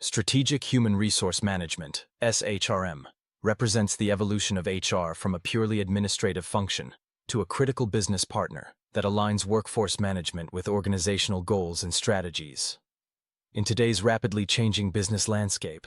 Strategic Human Resource Management, SHRM, represents the evolution of HR from a purely administrative function to a critical business partner that aligns workforce management with organizational goals and strategies. In today's rapidly changing business landscape,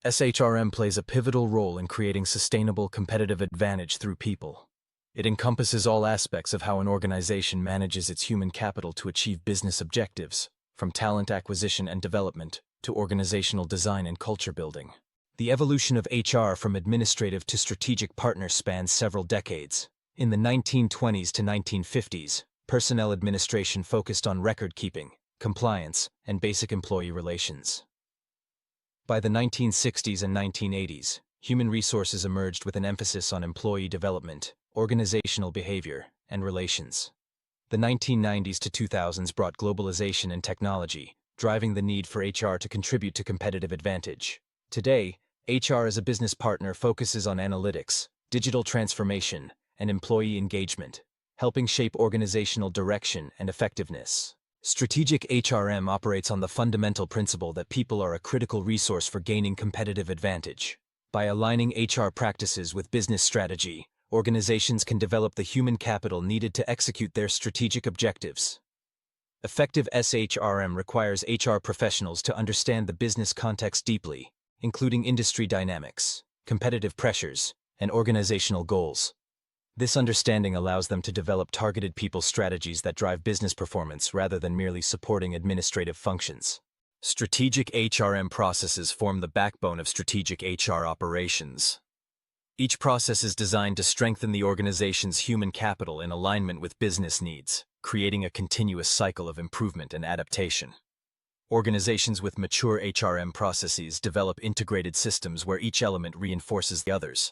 SHRM plays a pivotal role in creating sustainable competitive advantage through people. It encompasses all aspects of how an organization manages its human capital to achieve business objectives, from talent acquisition and development to organizational design and culture building. The evolution of HR from administrative to strategic partner spans several decades. In the 1920s to 1950s, personnel administration focused on record-keeping, compliance, and basic employee relations. By the 1960s and 1980s, human resources emerged with an emphasis on employee development, organizational behavior, and relations. The 1990s to 2000s brought globalization and technology, driving the need for HR to contribute to competitive advantage. Today, HR as a business partner focuses on analytics, digital transformation, and employee engagement, helping shape organizational direction and effectiveness. Strategic HRM operates on the fundamental principle that people are a critical resource for gaining competitive advantage. By aligning HR practices with business strategy, organizations can develop the human capital needed to execute their strategic objectives. Effective SHRM requires HR professionals to understand the business context deeply, including industry dynamics, competitive pressures, and organizational goals. This understanding allows them to develop targeted people strategies that drive business performance rather than merely supporting administrative functions. Strategic HRM processes form the backbone of strategic HR operations. Each process is designed to strengthen the organization's human capital in alignment with business needs, creating a continuous cycle of improvement and adaptation. Organizations with mature HRM processes develop integrated systems where each element reinforces the others.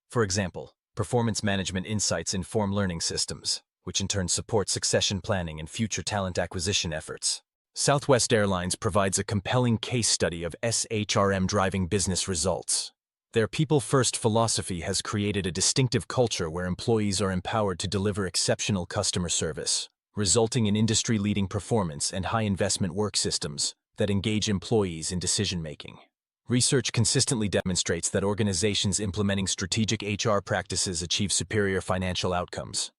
For example, performance management insights inform learning systems, which in turn support succession planning and future talent acquisition efforts. Southwest Airlines provides a compelling case study of SHRM driving business results. Their people-first philosophy has created a distinctive culture where employees are empowered to deliver exceptional customer service, resulting in industry-leading performance and high-investment work systems that engage employees in decision-making. Research consistently demonstrates that organizations implementing strategic HR practices achieve superior financial outcomes.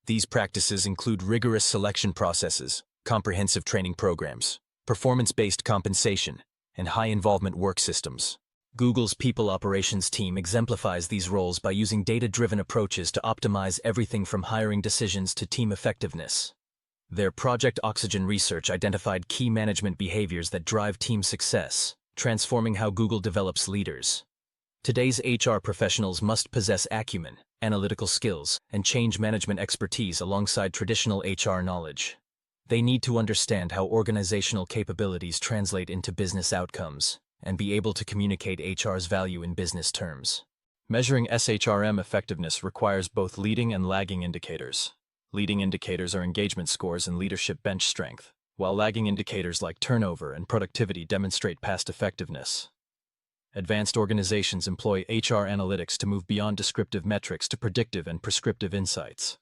These practices include rigorous selection processes, comprehensive training programs, performance-based compensation, and high-involvement work systems. Google's People Operations team exemplifies these roles by using data-driven approaches to optimize everything from hiring decisions to team effectiveness. Their Project Oxygen research identified key management behaviors that drive team success, transforming how Google develops leaders. Today's HR professionals must possess acumen, analytical skills, and change management expertise alongside traditional HR knowledge. They need to understand how organizational capabilities translate into business outcomes and be able to communicate HR's value in business terms. Measuring SHRM effectiveness requires both leading and lagging indicators. Leading indicators are engagement scores and leadership bench strength, while lagging indicators like turnover and productivity demonstrate past effectiveness. Advanced organizations employ HR analytics to move beyond descriptive metrics to predictive and prescriptive insights.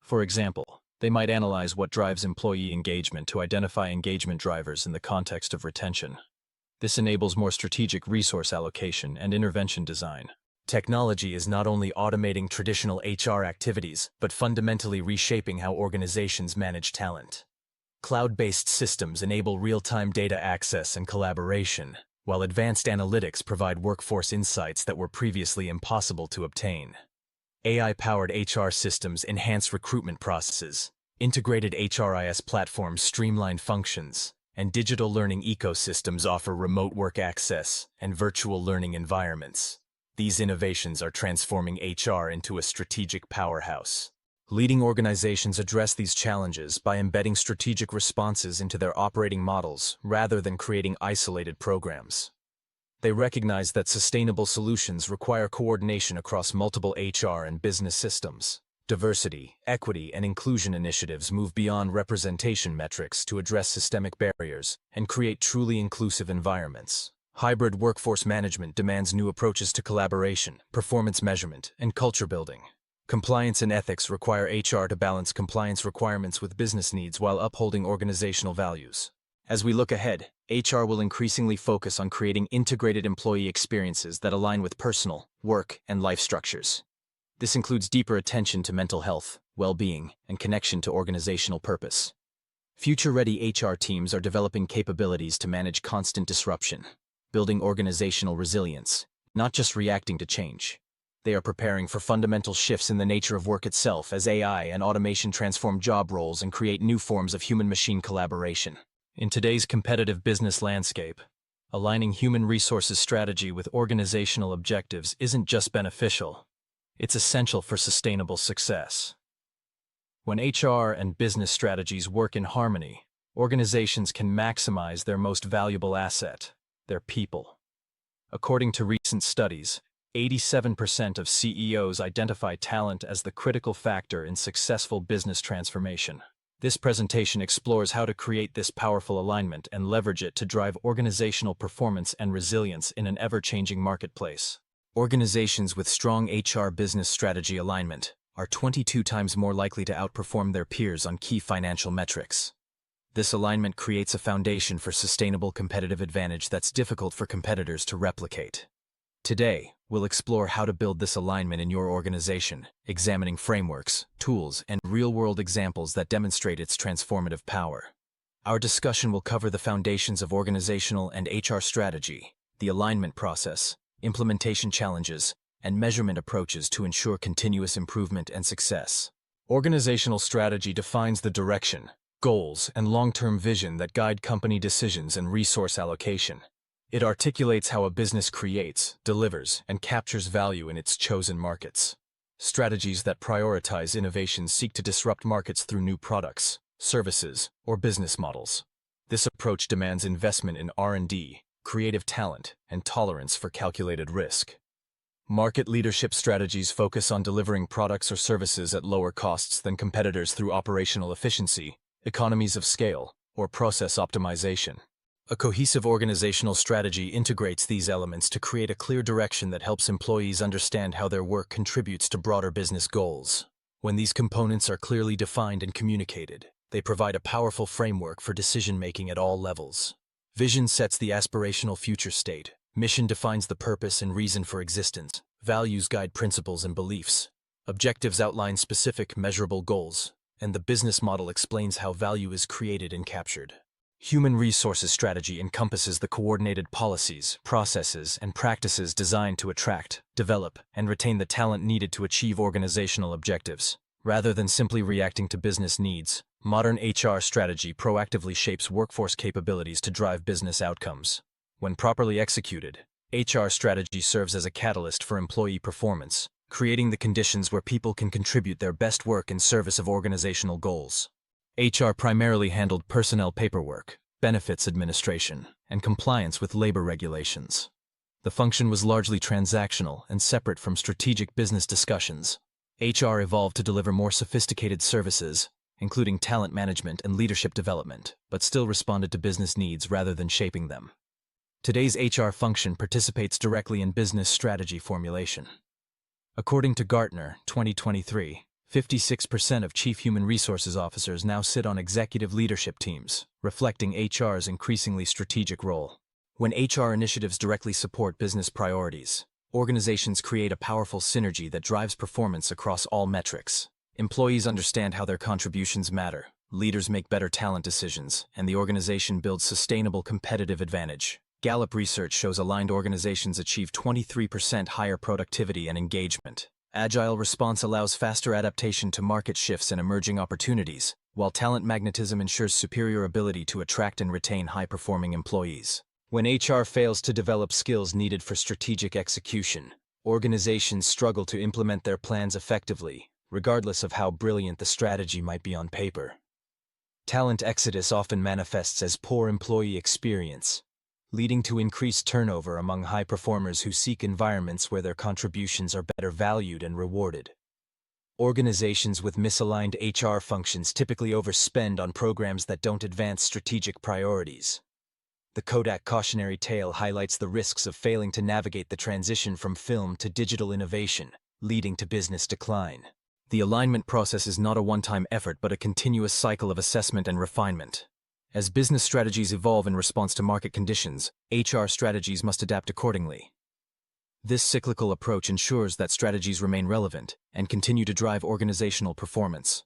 For example, they might analyze what drives employee engagement to identify engagement drivers in the context of retention. This enables more strategic resource allocation and intervention design. Technology is not only automating traditional HR activities, but fundamentally reshaping how organizations manage talent. Cloud-based systems enable real-time data access and collaboration, while advanced analytics provide workforce insights that were previously impossible to obtain. AI-powered HR systems enhance recruitment processes, integrated HRIS platforms streamline functions, and digital learning ecosystems offer remote work access and virtual learning environments. These innovations are transforming HR into a strategic powerhouse. Leading organizations address these challenges by embedding strategic responses into their operating models rather than creating isolated programs. They recognize that sustainable solutions require coordination across multiple HR and business systems. Diversity, equity, and inclusion initiatives move beyond representation metrics to address systemic barriers and create truly inclusive environments. Hybrid workforce management demands new approaches to collaboration, performance measurement, and culture building. Compliance and ethics require HR to balance compliance requirements with business needs while upholding organizational values. As we look ahead, HR will increasingly focus on creating integrated employee experiences that align with personal, work, and life structures. This includes deeper attention to mental health, well-being, and connection to organizational purpose. Future-ready HR teams are developing capabilities to manage constant disruption, building organizational resilience, not just reacting to change. They are preparing for fundamental shifts in the nature of work itself as AI and automation transform job roles and create new forms of human-machine collaboration. In today's competitive business landscape, aligning human resources strategy with organizational objectives isn't just beneficial, it's essential for sustainable success. When HR and business strategies work in harmony, organizations can maximize their most valuable asset, their people. According to recent studies, 87% of CEOs identify talent as the critical factor in successful business transformation. This presentation explores how to create this powerful alignment and leverage it to drive organizational performance and resilience in an ever-changing marketplace. Organizations with strong HR business strategy alignment are 22 times more likely to outperform their peers on key financial metrics. This alignment creates a foundation for sustainable competitive advantage that's difficult for competitors to replicate. Today, we'll explore how to build this alignment in your organization, examining frameworks, tools, and real-world examples that demonstrate its transformative power. Our discussion will cover the foundations of organizational and HR strategy, the alignment process, implementation challenges, and measurement approaches to ensure continuous improvement and success. Organizational strategy defines the direction, goals, and long-term vision that guide company decisions and resource allocation. It articulates how a business creates, delivers, and captures value in its chosen markets. Strategies that prioritize innovation seek to disrupt markets through new products, services, or business models. This approach demands investment in R&D, creative talent, and tolerance for calculated risk. Market leadership strategies focus on delivering products or services at lower costs than competitors through operational efficiency, economies of scale, or process optimization. A cohesive organizational strategy integrates these elements to create a clear direction that helps employees understand how their work contributes to broader business goals. When these components are clearly defined and communicated, they provide a powerful framework for decision-making at all levels. Vision sets the aspirational future state. Mission defines the purpose and reason for existence. Values guide principles and beliefs. Objectives outline specific, measurable goals. And the business model explains how value is created and captured. Human resources strategy encompasses the coordinated policies, processes, and practices designed to attract, develop, and retain the talent needed to achieve organizational objectives. Rather than simply reacting to business needs, modern HR strategy proactively shapes workforce capabilities to drive business outcomes. When properly executed, HR strategy serves as a catalyst for employee performance, creating the conditions where people can contribute their best work in service of organizational goals. HR primarily handled personnel paperwork, benefits administration, and compliance with labor regulations. The function was largely transactional and separate from strategic business discussions. HR evolved to deliver more sophisticated services, including talent management and leadership development, but still responded to business needs rather than shaping them. Today's HR function participates directly in business strategy formulation. According to Gartner, 2023, 56% of Chief Human Resources Officers now sit on executive leadership teams, reflecting HR's increasingly strategic role. When HR initiatives directly support business priorities, organizations create a powerful synergy that drives performance across all metrics. Employees understand how their contributions matter, leaders make better talent decisions, and the organization builds sustainable competitive advantage. Gallup research shows aligned organizations achieve 23% higher productivity and engagement. Agile response allows faster adaptation to market shifts and emerging opportunities, while talent magnetism ensures superior ability to attract and retain high-performing employees. When HR fails to develop skills needed for strategic execution, organizations struggle to implement their plans effectively, regardless of how brilliant the strategy might be on paper. Talent exodus often manifests as poor employee experience, leading to increased turnover among high performers who seek environments where their contributions are better valued and rewarded. Organizations with misaligned HR functions typically overspend on programs that don't advance strategic priorities. The Kodak cautionary tale highlights the risks of failing to navigate the transition from film to digital innovation, leading to business decline. The alignment process is not a one-time effort but a continuous cycle of assessment and refinement. As business strategies evolve in response to market conditions, HR strategies must adapt accordingly. This cyclical approach ensures that strategies remain relevant and continue to drive organizational performance.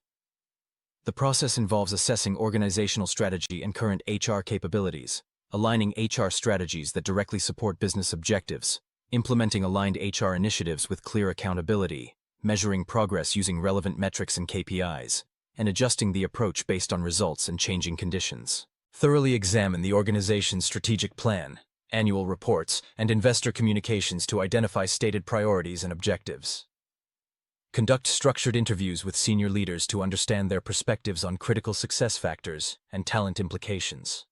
The process involves assessing organizational strategy and current HR capabilities, aligning HR strategies that directly support business objectives, implementing aligned HR initiatives with clear accountability, measuring progress using relevant metrics and KPIs, and adjusting the approach based on results and changing conditions. Thoroughly examine the organization's strategic plan, annual reports, and investor communications to identify stated priorities and objectives. Conduct structured interviews with senior leaders to understand their perspectives on critical success factors and talent implications.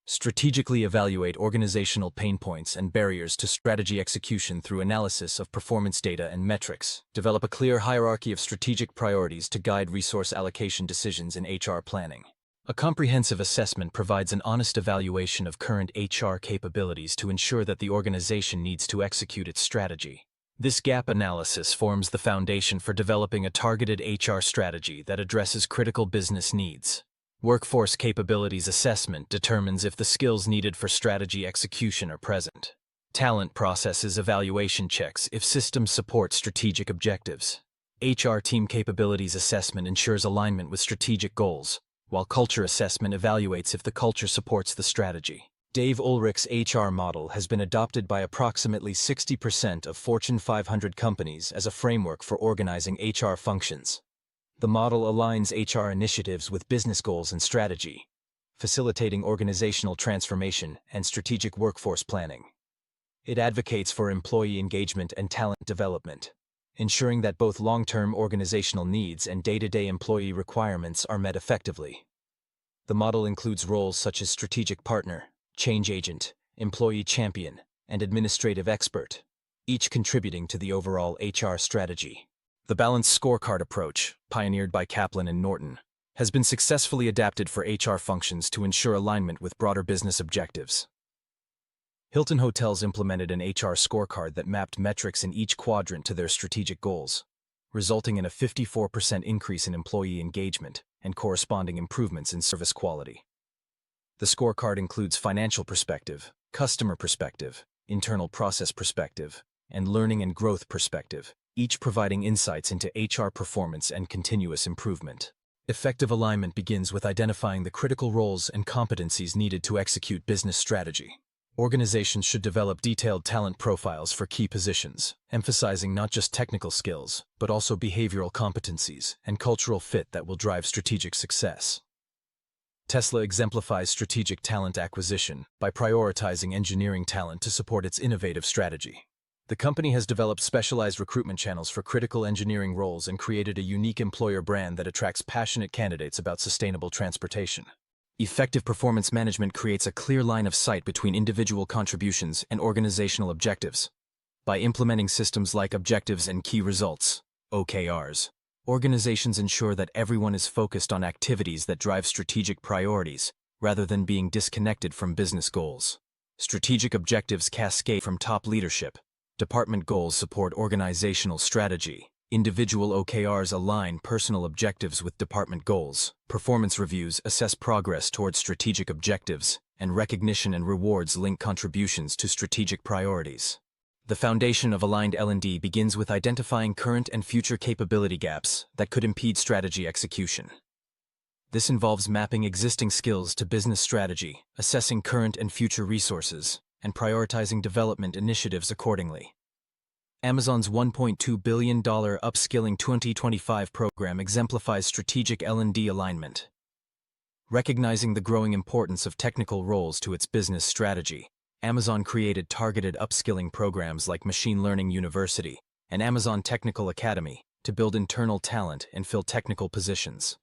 Strategically evaluate organizational pain points and barriers to strategy execution through analysis of performance data and metrics. Develop a clear hierarchy of strategic priorities to guide resource allocation decisions in HR planning. A comprehensive assessment provides an honest evaluation of current HR capabilities to ensure that the organization needs to execute its strategy. This gap analysis forms the foundation for developing a targeted HR strategy that addresses critical business needs. Workforce capabilities assessment determines if the skills needed for strategy execution are present. Talent processes evaluation checks if systems support strategic objectives. HR team capabilities assessment ensures alignment with strategic goals, while culture assessment evaluates if the culture supports the strategy. Dave Ulrich's HR model has been adopted by approximately 60% of Fortune 500 companies as a framework for organizing HR functions. The model aligns HR initiatives with business goals and strategy, facilitating organizational transformation and strategic workforce planning. It advocates for employee engagement and talent development, ensuring that both long-term organizational needs and day-to-day employee requirements are met effectively. The model includes roles such as strategic partner, change agent, employee champion, and administrative expert, each contributing to the overall HR strategy. The balanced scorecard approach, pioneered by Kaplan and Norton, has been successfully adapted for HR functions to ensure alignment with broader business objectives. Hilton Hotels implemented an HR scorecard that mapped metrics in each quadrant to their strategic goals, resulting in a 54% increase in employee engagement and corresponding improvements in service quality. The scorecard includes financial perspective, customer perspective, internal process perspective, and learning and growth perspective, each providing insights into HR performance and continuous improvement. Effective alignment begins with identifying the critical roles and competencies needed to execute business strategy. Organizations should develop detailed talent profiles for key positions, emphasizing not just technical skills, but also behavioral competencies and cultural fit that will drive strategic success. Tesla exemplifies strategic talent acquisition by prioritizing engineering talent to support its innovative strategy. The company has developed specialized recruitment channels for critical engineering roles and created a unique employer brand that attracts passionate candidates about sustainable transportation. Effective performance management creates a clear line of sight between individual contributions and organizational objectives. By implementing systems like objectives and key results, OKRs, organizations ensure that everyone is focused on activities that drive strategic priorities, rather than being disconnected from business goals. Strategic objectives cascade from top leadership. Department goals support organizational strategy. Individual OKRs align personal objectives with department goals. Performance reviews assess progress towards strategic objectives, and recognition and rewards link contributions to strategic priorities. The foundation of aligned L&D begins with identifying current and future capability gaps that could impede strategy execution. This involves mapping existing skills to business strategy, assessing current and future resources, and prioritizing development initiatives accordingly. Amazon's $1.2 billion Upskilling 2025 program exemplifies strategic L&D alignment. Recognizing the growing importance of technical roles to its business strategy, Amazon created targeted upskilling programs like Machine Learning University and Amazon Technical Academy to build internal talent and fill technical positions.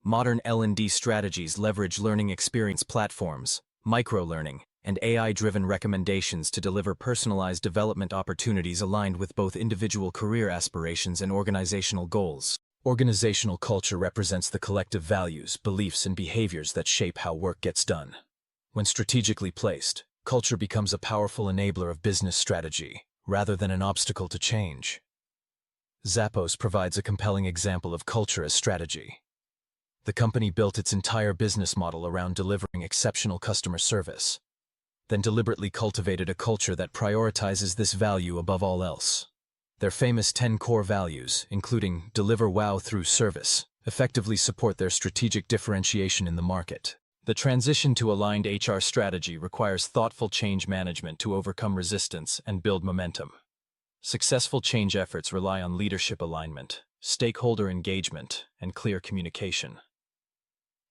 Modern L&D strategies leverage learning experience platforms, microlearning, and AI-driven recommendations to deliver personalized development opportunities aligned with both individual career aspirations and organizational goals. Organizational culture represents the collective values, beliefs, and behaviors that shape how work gets done. When strategically placed, culture becomes a powerful enabler of business strategy, rather than an obstacle to change. Zappos provides a compelling example of culture as strategy. The The company built its entire business model around delivering exceptional customer service, then deliberately cultivated a culture that prioritizes this value above all else. Their famous 10 core values, including deliver wow through service, effectively support their strategic differentiation in the market. The transition to aligned HR strategy requires thoughtful change management to overcome resistance and build momentum. Successful change efforts rely on leadership alignment, stakeholder engagement, and clear communication.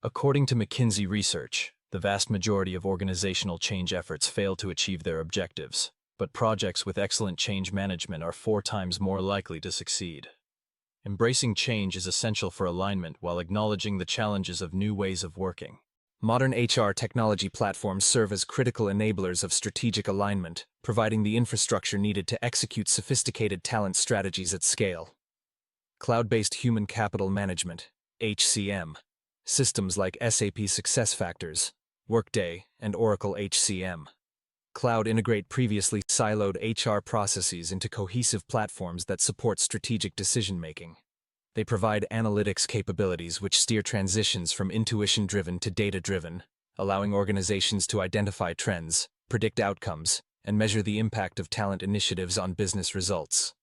According to McKinsey research, the vast majority of organizational change efforts fail to achieve their objectives, but projects with excellent change management are 4 times more likely to succeed. Embracing change is essential for alignment while acknowledging the challenges of new ways of working. Modern HR technology platforms serve as critical enablers of strategic alignment, providing the infrastructure needed to execute sophisticated talent strategies at scale. Cloud-based human capital management, HCM, systems like SAP SuccessFactors, Workday, and Oracle HCM. Cloud integrate previously siloed HR processes into cohesive platforms that support strategic decision-making. They provide analytics capabilities which steer transitions from intuition-driven to data-driven, allowing organizations to identify trends, predict outcomes, and measure the impact of talent initiatives on business results.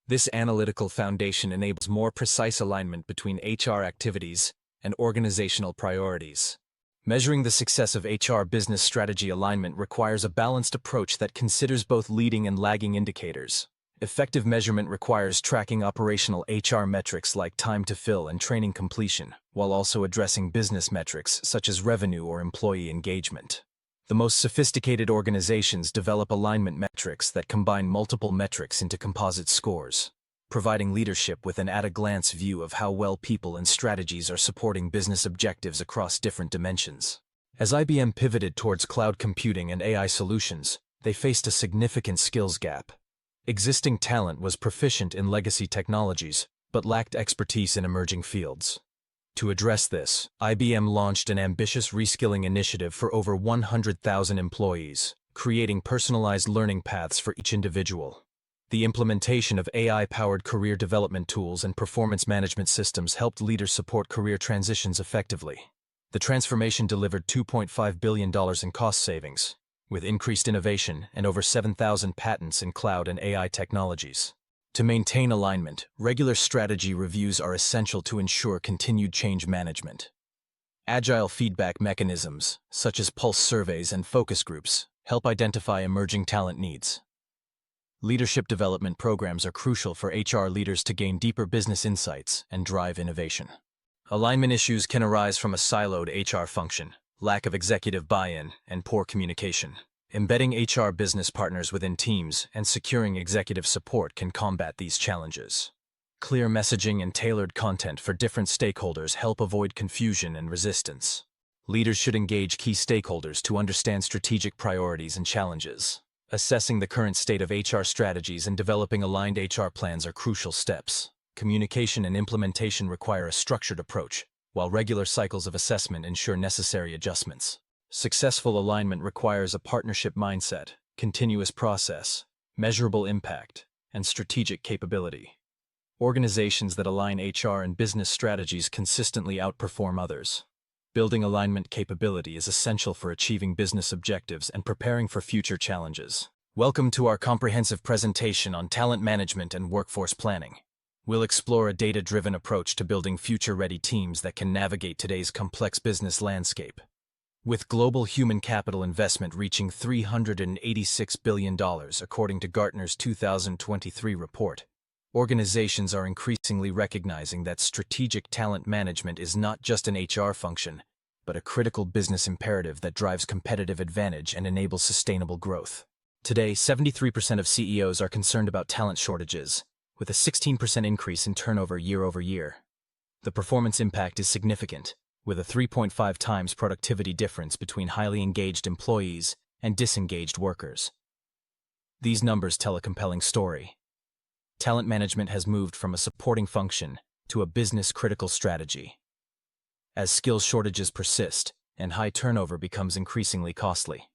This analytical foundation enables more precise alignment between HR activities and organizational priorities. Measuring the success of HR business strategy alignment requires a balanced approach that considers both leading and lagging indicators. Effective measurement requires tracking operational HR metrics like time to fill and training completion, while also addressing business metrics such as revenue or employee engagement. The most sophisticated organizations develop alignment metrics that combine multiple metrics into composite scores, providing leadership with an at-a-glance view of how well people and strategies are supporting business objectives across different dimensions. As IBM pivoted towards cloud computing and AI solutions, they faced a significant skills gap. Existing talent was proficient in legacy technologies, but lacked expertise in emerging fields. To address this, IBM launched an ambitious reskilling initiative for over 100,000 employees, creating personalized learning paths for each individual. The implementation of AI-powered career development tools and performance management systems helped leaders support career transitions effectively. The transformation delivered $2.5 billion in cost savings, with increased innovation and over 7,000 patents in cloud and AI technologies. To maintain alignment, regular strategy reviews are essential to ensure continued change management. Agile feedback mechanisms, such as pulse surveys and focus groups, help identify emerging talent needs. Leadership development programs are crucial for HR leaders to gain deeper business insights and drive innovation. Alignment issues can arise from a siloed HR function, lack of executive buy-in, and poor communication. Embedding HR business partners within teams and securing executive support can combat these challenges. Clear messaging and tailored content for different stakeholders help avoid confusion and resistance. Leaders should engage key stakeholders to understand strategic priorities and challenges. Assessing the current state of HR strategies and developing aligned HR plans are crucial steps. Communication and implementation require a structured approach, while regular cycles of assessment ensure necessary adjustments. Successful alignment requires a partnership mindset, continuous process, measurable impact, and strategic capability. Organizations that align HR and business strategies consistently outperform others. Building alignment capability is essential for achieving business objectives and preparing for future challenges. Welcome to our comprehensive presentation on talent management and workforce planning. We'll explore a data-driven approach to building future-ready teams that can navigate today's complex business landscape. With global human capital investment reaching $386 billion according to Gartner's 2023 report, organizations are increasingly recognizing that strategic talent management is not just an HR function, but a critical business imperative that drives competitive advantage and enables sustainable growth. Today, 73% of CEOs are concerned about talent shortages, with a 16% increase in turnover year over year. The performance impact is significant, with a 3.5 times productivity difference between highly engaged employees and disengaged workers. These numbers tell a compelling story. Talent management has moved from a supporting function to a business-critical strategy. As skills shortages persist and high turnover becomes increasingly costly,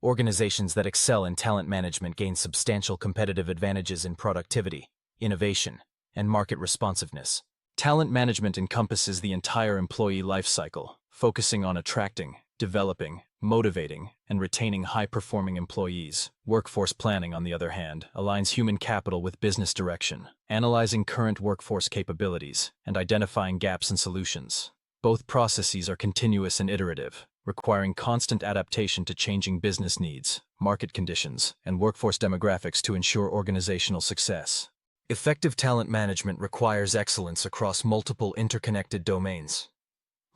organizations that excel in talent management gain substantial competitive advantages in productivity, innovation, and market responsiveness. Talent management encompasses the entire employee life cycle, focusing on attracting, developing, motivating, and retaining high-performing employees. Workforce planning, on the other hand, aligns human capital with business direction, analyzing current workforce capabilities and identifying gaps and solutions. Both processes are continuous and iterative, requiring constant adaptation to changing business needs, market conditions, and workforce demographics to ensure organizational success. Effective talent management requires excellence across multiple interconnected domains.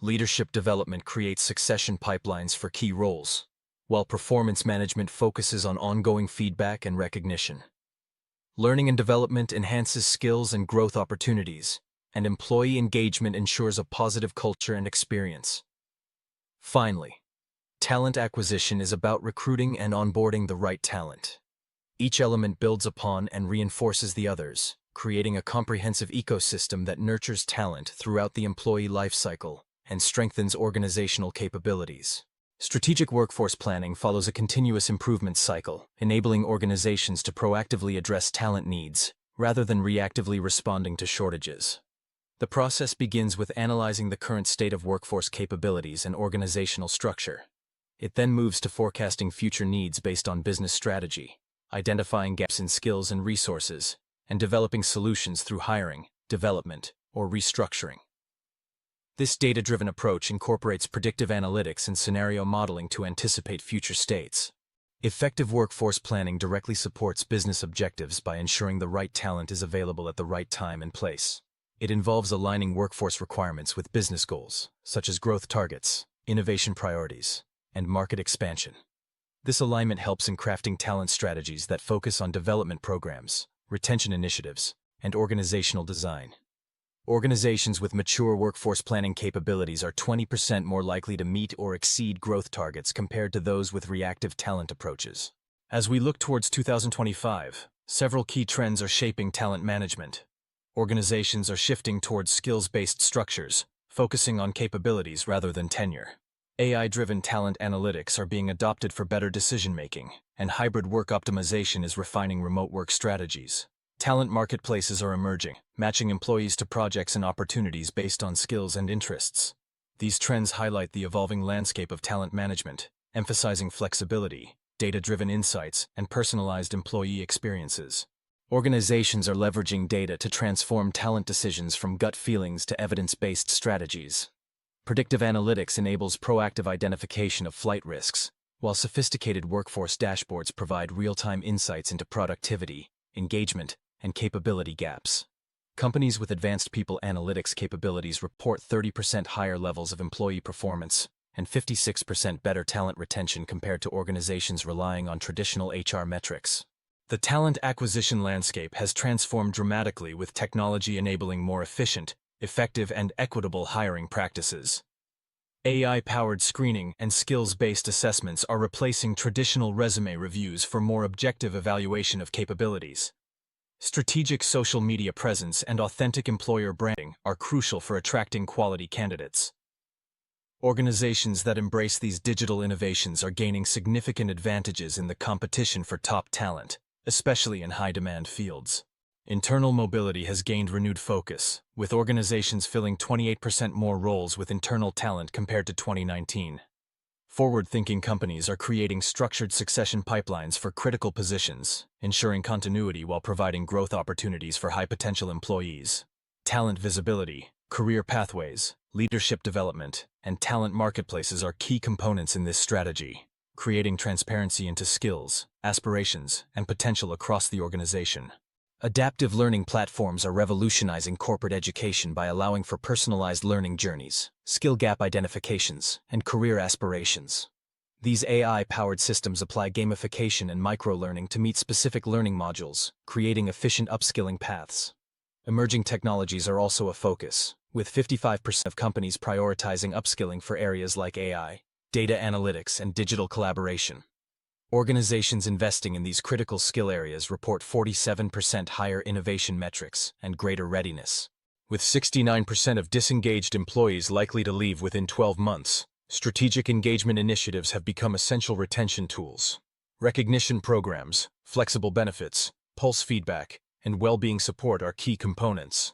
Leadership development creates succession pipelines for key roles, while performance management focuses on ongoing feedback and recognition. Learning and development enhances skills and growth opportunities, and employee engagement ensures a positive culture and experience. Finally, talent acquisition is about recruiting and onboarding the right talent. Each element builds upon and reinforces the others, creating a comprehensive ecosystem that nurtures talent throughout the employee life cycle and strengthens organizational capabilities. Strategic workforce planning follows a continuous improvement cycle, enabling organizations to proactively address talent needs, rather than reactively responding to shortages. The process begins with analyzing the current state of workforce capabilities and organizational structure. It then moves to forecasting future needs based on business strategy, identifying gaps in skills and resources, and developing solutions through hiring, development, or restructuring. This data-driven approach incorporates predictive analytics and scenario modeling to anticipate future states. Effective workforce planning directly supports business objectives by ensuring the right talent is available at the right time and place. It involves aligning workforce requirements with business goals, such as growth targets, innovation priorities, and market expansion. This alignment helps in crafting talent strategies that focus on development programs, retention initiatives, and organizational design. Organizations with mature workforce planning capabilities are 20% more likely to meet or exceed growth targets compared to those with reactive talent approaches. As we look towards 2025, several key trends are shaping talent management. Organizations are shifting towards skills-based structures, focusing on capabilities rather than tenure. AI-driven talent analytics are being adopted for better decision-making, and hybrid work optimization is refining remote work strategies. Talent marketplaces are emerging, matching employees to projects and opportunities based on skills and interests. These trends highlight the evolving landscape of talent management, emphasizing flexibility, data-driven insights, and personalized employee experiences. Organizations are leveraging data to transform talent decisions from gut feelings to evidence-based strategies. Predictive analytics enables proactive identification of flight risks, while sophisticated workforce dashboards provide real-time insights into productivity, engagement, and capability gaps. Companies with advanced people analytics capabilities report 30% higher levels of employee performance and 56% better talent retention compared to organizations relying on traditional HR metrics. The talent acquisition landscape has transformed dramatically, with technology enabling more efficient, effective, and equitable hiring practices. AI-powered screening and skills-based assessments are replacing traditional resume reviews for more objective evaluation of capabilities. Strategic social media presence and authentic employer branding are crucial for attracting quality candidates. Organizations that embrace these digital innovations are gaining significant advantages in the competition for top talent, especially in high-demand fields. Internal mobility has gained renewed focus, with organizations filling 28% more roles with internal talent compared to 2019. Forward-thinking companies are creating structured succession pipelines for critical positions, ensuring continuity while providing growth opportunities for high-potential employees. Talent visibility, career pathways, leadership development, and talent marketplaces are key components in this strategy, creating transparency into skills, aspirations, and potential across the organization. Adaptive learning platforms are revolutionizing corporate education by allowing for personalized learning journeys, skill gap identifications, and career aspirations. These AI-powered systems apply gamification and micro-learning to meet specific learning modules, creating efficient upskilling paths. Emerging technologies are also a focus, with 55% of companies prioritizing upskilling for areas like AI, data analytics, and digital collaboration. Organizations investing in these critical skill areas report 47% higher innovation metrics and greater readiness. With 69% of disengaged employees likely to leave within 12 months, strategic engagement initiatives have become essential retention tools. Recognition programs, flexible benefits, pulse feedback, and well-being support are key components.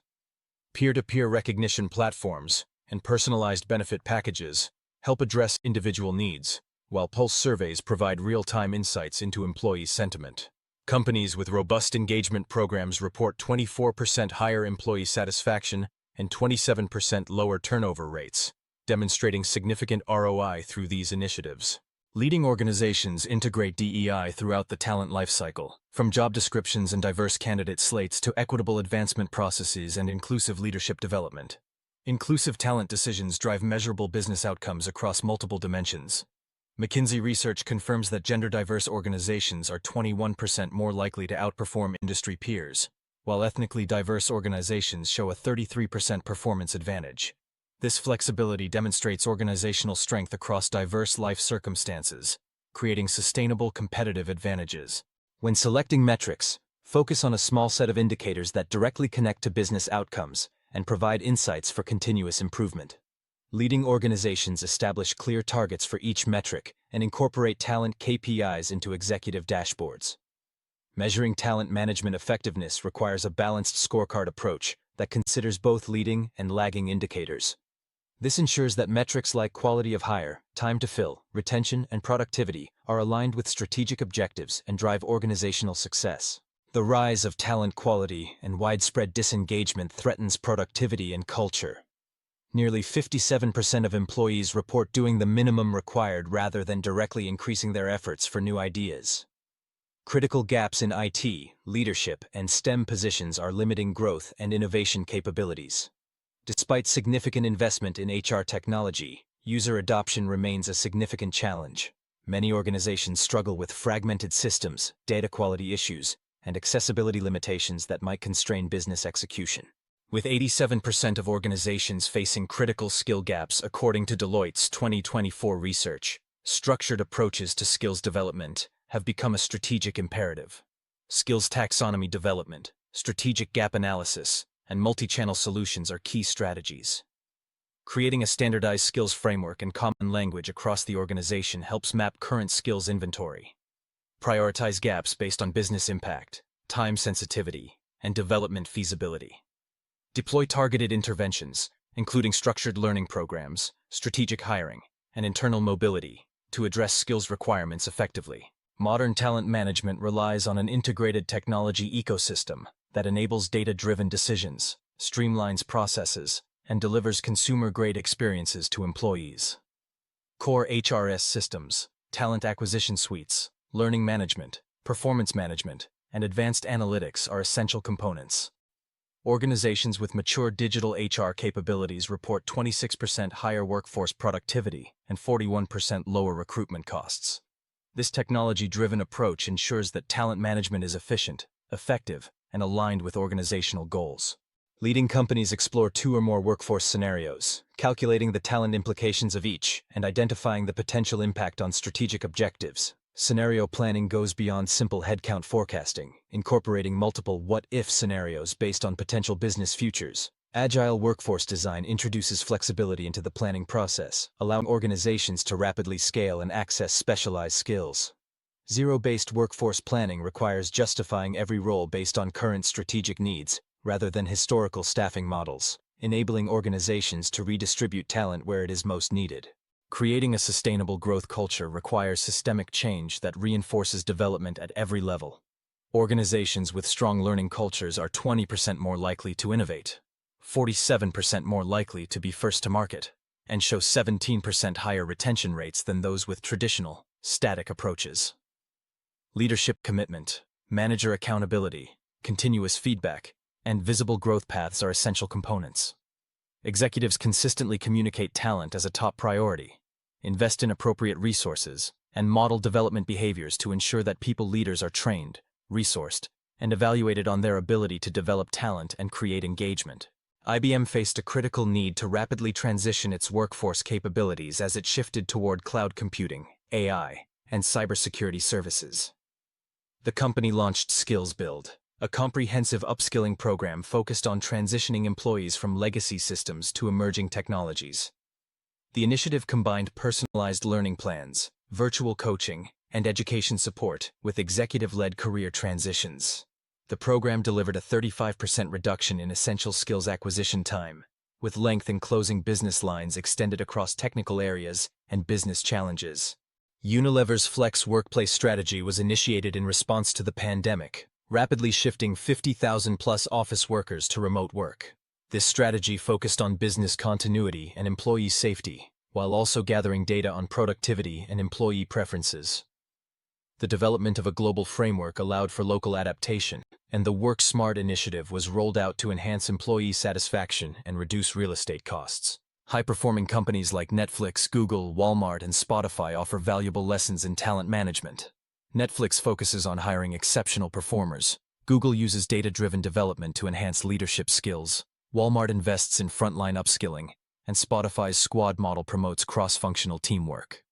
Peer-to-peer recognition platforms and personalized benefit packages help address individual needs, while pulse surveys provide real-time insights into employee sentiment. Companies with robust engagement programs report 24% higher employee satisfaction and 27% lower turnover rates, demonstrating significant ROI through these initiatives. Leading organizations integrate DEI throughout the talent lifecycle, from job descriptions and diverse candidate slates to equitable advancement processes and inclusive leadership development. Inclusive talent decisions drive measurable business outcomes across multiple dimensions. McKinsey research confirms that gender-diverse organizations are 21% more likely to outperform industry peers, while ethnically diverse organizations show a 33% performance advantage. This flexibility demonstrates organizational strength across diverse life circumstances, creating sustainable competitive advantages. When selecting metrics, focus on a small set of indicators that directly connect to business outcomes and provide insights for continuous improvement. Leading organizations establish clear targets for each metric and incorporate talent KPIs into executive dashboards. Measuring talent management effectiveness requires a balanced scorecard approach that considers both leading and lagging indicators. This ensures that metrics like quality of hire, time to fill, retention, and productivity are aligned with strategic objectives and drive organizational success. The rise of talent quality and widespread disengagement threatens productivity and culture. Nearly 57% of employees report doing the minimum required rather than directly increasing their efforts for new ideas. Critical gaps in IT, leadership, and STEM positions are limiting growth and innovation capabilities. Despite significant investment in HR technology, user adoption remains a significant challenge. Many organizations struggle with fragmented systems, data quality issues, and accessibility limitations that might constrain business execution. With 87% of organizations facing critical skill gaps according to Deloitte's 2024 research, structured approaches to skills development have become a strategic imperative. Skills taxonomy development, strategic gap analysis, and multi-channel solutions are key strategies. Creating a standardized skills framework and common language across the organization helps map current skills inventory. Prioritize gaps based on business impact, time sensitivity, and development feasibility. Deploy targeted interventions, including structured learning programs, strategic hiring, and internal mobility, to address skills requirements effectively. Modern talent management relies on an integrated technology ecosystem that enables data-driven decisions, streamlines processes, and delivers consumer-grade experiences to employees. Core HRS systems, talent acquisition suites, learning management, performance management, and advanced analytics are essential components. Organizations with mature digital HR capabilities report 26% higher workforce productivity and 41% lower recruitment costs. This technology-driven approach ensures that talent management is efficient, effective, and aligned with organizational goals. Leading companies explore 2 or more workforce scenarios, calculating the talent implications of each and identifying the potential impact on strategic objectives. Scenario planning goes beyond simple headcount forecasting, incorporating multiple what-if scenarios based on potential business futures. Agile workforce design introduces flexibility into the planning process, allowing organizations to rapidly scale and access specialized skills. Zero-based workforce planning requires justifying every role based on current strategic needs, rather than historical staffing models, enabling organizations to redistribute talent where it is most needed. Creating a sustainable growth culture requires systemic change that reinforces development at every level. Organizations with strong learning cultures are 20% more likely to innovate, 47% more likely to be first to market, and show 17% higher retention rates than those with traditional, static approaches. Leadership commitment, manager accountability, continuous feedback, and visible growth paths are essential components. Executives consistently communicate talent as a top priority, invest in appropriate resources, and model development behaviors to ensure that people leaders are trained, resourced, and evaluated on their ability to develop talent and create engagement. IBM faced a critical need to rapidly transition its workforce capabilities as it shifted toward cloud computing, AI, and cybersecurity services. The company launched Skills Build, a comprehensive upskilling program focused on transitioning employees from legacy systems to emerging technologies. The initiative combined personalized learning plans, virtual coaching, and education support with executive-led career transitions. The program delivered a 35% reduction in essential skills acquisition time, with length in closing business lines extended across technical areas and business challenges. Unilever's Flex Workplace strategy was initiated in response to the pandemic, rapidly shifting 50,000-plus office workers to remote work. This strategy focused on business continuity and employee safety, while also gathering data on productivity and employee preferences. The development of a global framework allowed for local adaptation, and the Work Smart initiative was rolled out to enhance employee satisfaction and reduce real estate costs. High-performing companies like Netflix, Google, Walmart, and Spotify offer valuable lessons in talent management. Netflix focuses on hiring exceptional performers. Google uses data-driven development to enhance leadership skills. Walmart invests in frontline upskilling, and Spotify's squad model promotes cross-functional teamwork.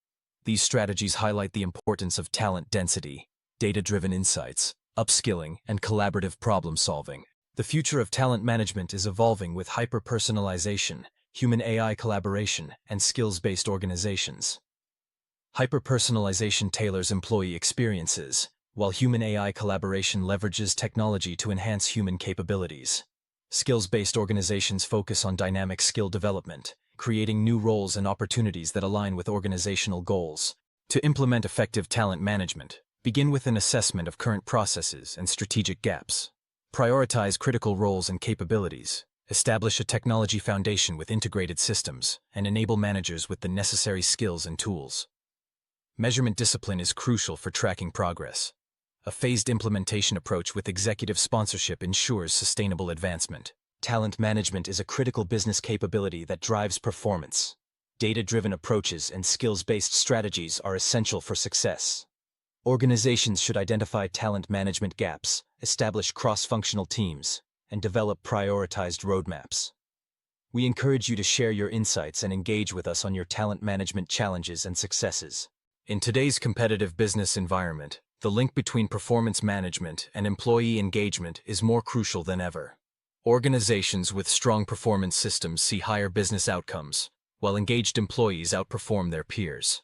These strategies highlight the importance of talent density, data-driven insights, upskilling, and collaborative problem-solving. The future of talent management is evolving with hyper-personalization, human-AI collaboration, and skills-based organizations. Hyper-personalization tailors employee experiences, while human-AI collaboration leverages technology to enhance human capabilities. Skills-based organizations focus on dynamic skill development, creating new roles and opportunities that align with organizational goals. To implement effective talent management, begin with an assessment of current processes and strategic gaps. Prioritize critical roles and capabilities. Establish a technology foundation with integrated systems, and enable managers with the necessary skills and tools. Measurement discipline is crucial for tracking progress. A phased implementation approach with executive sponsorship ensures sustainable advancement. Talent management is a critical business capability that drives performance. Data-driven approaches and skills-based strategies are essential for success. Organizations should identify talent management gaps, establish cross-functional teams, and develop prioritized roadmaps. We encourage you to share your insights and engage with us on your talent management challenges and successes. In today's competitive business environment, the link between performance management and employee engagement is more crucial than ever. Organizations with strong performance systems see higher business outcomes, while engaged employees outperform their peers.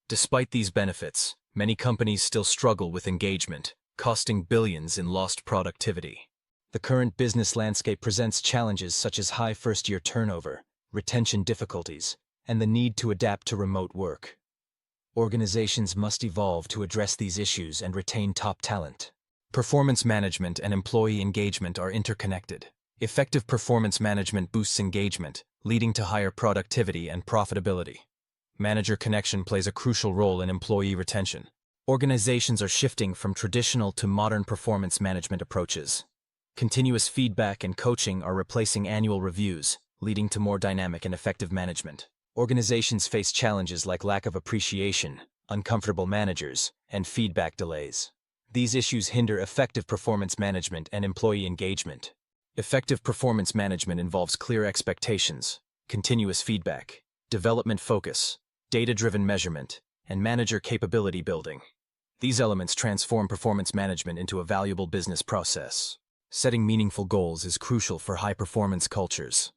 Despite these benefits, many companies still struggle with engagement, costing billions in lost productivity. The current business landscape presents challenges such as high first-year turnover, retention difficulties, and the need to adapt to remote work. Organizations must evolve to address these issues and retain top talent. Performance management and employee engagement are interconnected. Effective performance management boosts engagement, leading to higher productivity and profitability. Manager connection plays a crucial role in employee retention. Organizations are shifting from traditional to modern performance management approaches. Continuous feedback and coaching are replacing annual reviews, leading to more dynamic and effective management. Organizations face challenges like lack of appreciation, uncomfortable managers, and feedback delays. These issues hinder effective performance management and employee engagement. Effective performance management involves clear expectations, continuous feedback, development focus, data-driven measurement, and manager capability building. These elements transform performance management into a valuable business process. Setting meaningful goals is crucial for high-performance cultures.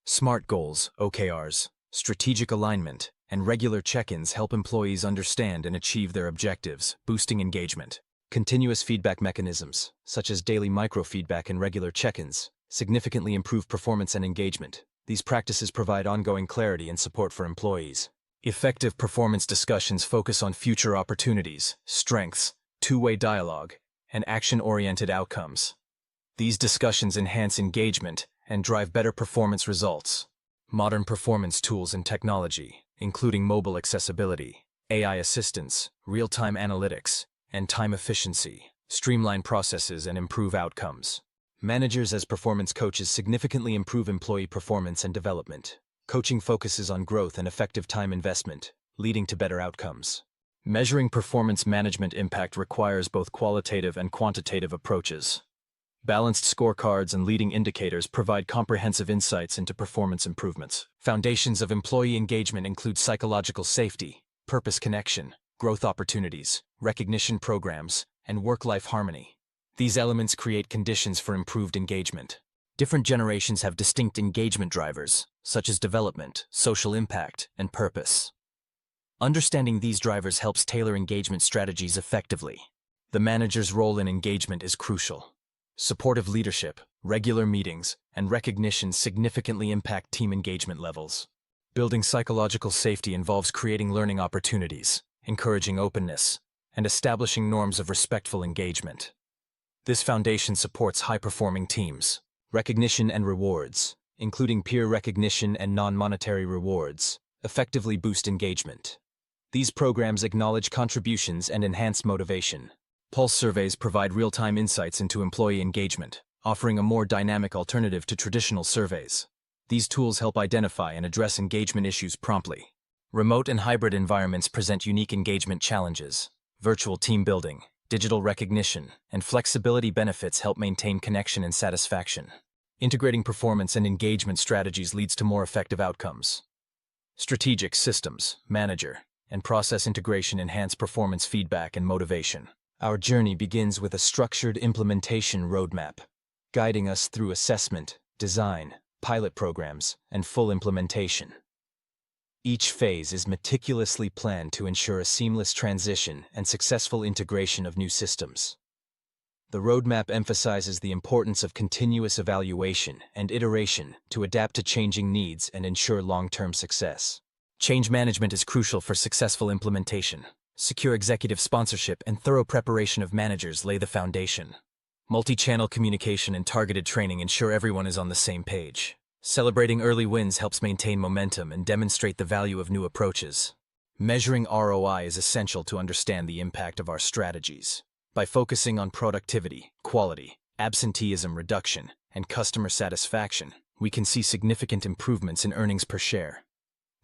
SMART goals, OKRs, strategic alignment, and regular check-ins help employees understand and achieve their objectives, boosting engagement. Continuous feedback mechanisms, such as daily microfeedback and regular check-ins, significantly improve performance and engagement. These practices provide ongoing clarity and support for employees. Effective performance discussions focus on future opportunities, strengths, two-way dialogue, and action-oriented outcomes. These discussions enhance engagement and drive better performance results. Modern performance tools and technology, including mobile accessibility, AI assistance, real-time analytics, and time efficiency, streamline processes and improve outcomes. Managers as performance coaches significantly improve employee performance and development. Coaching focuses on growth and effective time investment, leading to better outcomes. Measuring performance management impact requires both qualitative and quantitative approaches. Balanced scorecards and leading indicators provide comprehensive insights into performance improvements. Foundations of employee engagement include psychological safety, purpose connection, growth opportunities, recognition programs, and work-life harmony. These elements create conditions for improved engagement. Different generations have distinct engagement drivers, such as development, social impact, and purpose. Understanding these drivers helps tailor engagement strategies effectively. The manager's role in engagement is crucial. Supportive leadership, regular meetings, and recognition significantly impact team engagement levels. Building psychological safety involves creating learning opportunities, encouraging openness, and establishing norms of respectful engagement. This foundation supports high-performing teams. Recognition and rewards, including peer recognition and non-monetary rewards, effectively boost engagement. These programs acknowledge contributions and enhance motivation. Pulse surveys provide real-time insights into employee engagement, offering a more dynamic alternative to traditional surveys. These tools help identify and address engagement issues promptly. Remote and hybrid environments present unique engagement challenges. Virtual team building, digital recognition, and flexibility benefits help maintain connection and satisfaction. Integrating performance and engagement strategies leads to more effective outcomes. Strategic systems, manager, and process integration enhance performance feedback and motivation. Our journey begins with a structured implementation roadmap, guiding us through assessment, design, pilot programs, and full implementation. Each phase is meticulously planned to ensure a seamless transition and successful integration of new systems. The roadmap emphasizes the importance of continuous evaluation and iteration to adapt to changing needs and ensure long-term success. Change management is crucial for successful implementation. Secure executive sponsorship and thorough preparation of managers lay the foundation. Multi-channel communication and targeted training ensure everyone is on the same page. Celebrating early wins helps maintain momentum and demonstrate the value of new approaches. Measuring ROI is essential to understand the impact of our strategies. By focusing on productivity, quality, absenteeism reduction, and customer satisfaction, we can see significant improvements in earnings per share.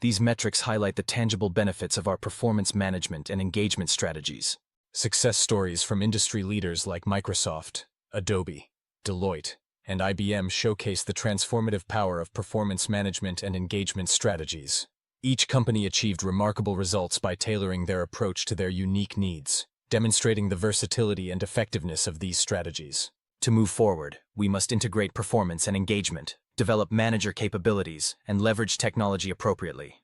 These metrics highlight the tangible benefits of our performance management and engagement strategies. Success stories from industry leaders like Microsoft, Adobe, Deloitte, and IBM showcase the transformative power of performance management and engagement strategies. Each company achieved remarkable results by tailoring their approach to their unique needs, demonstrating the versatility and effectiveness of these strategies. To move forward, we must integrate performance and engagement, develop manager capabilities, and leverage technology appropriately.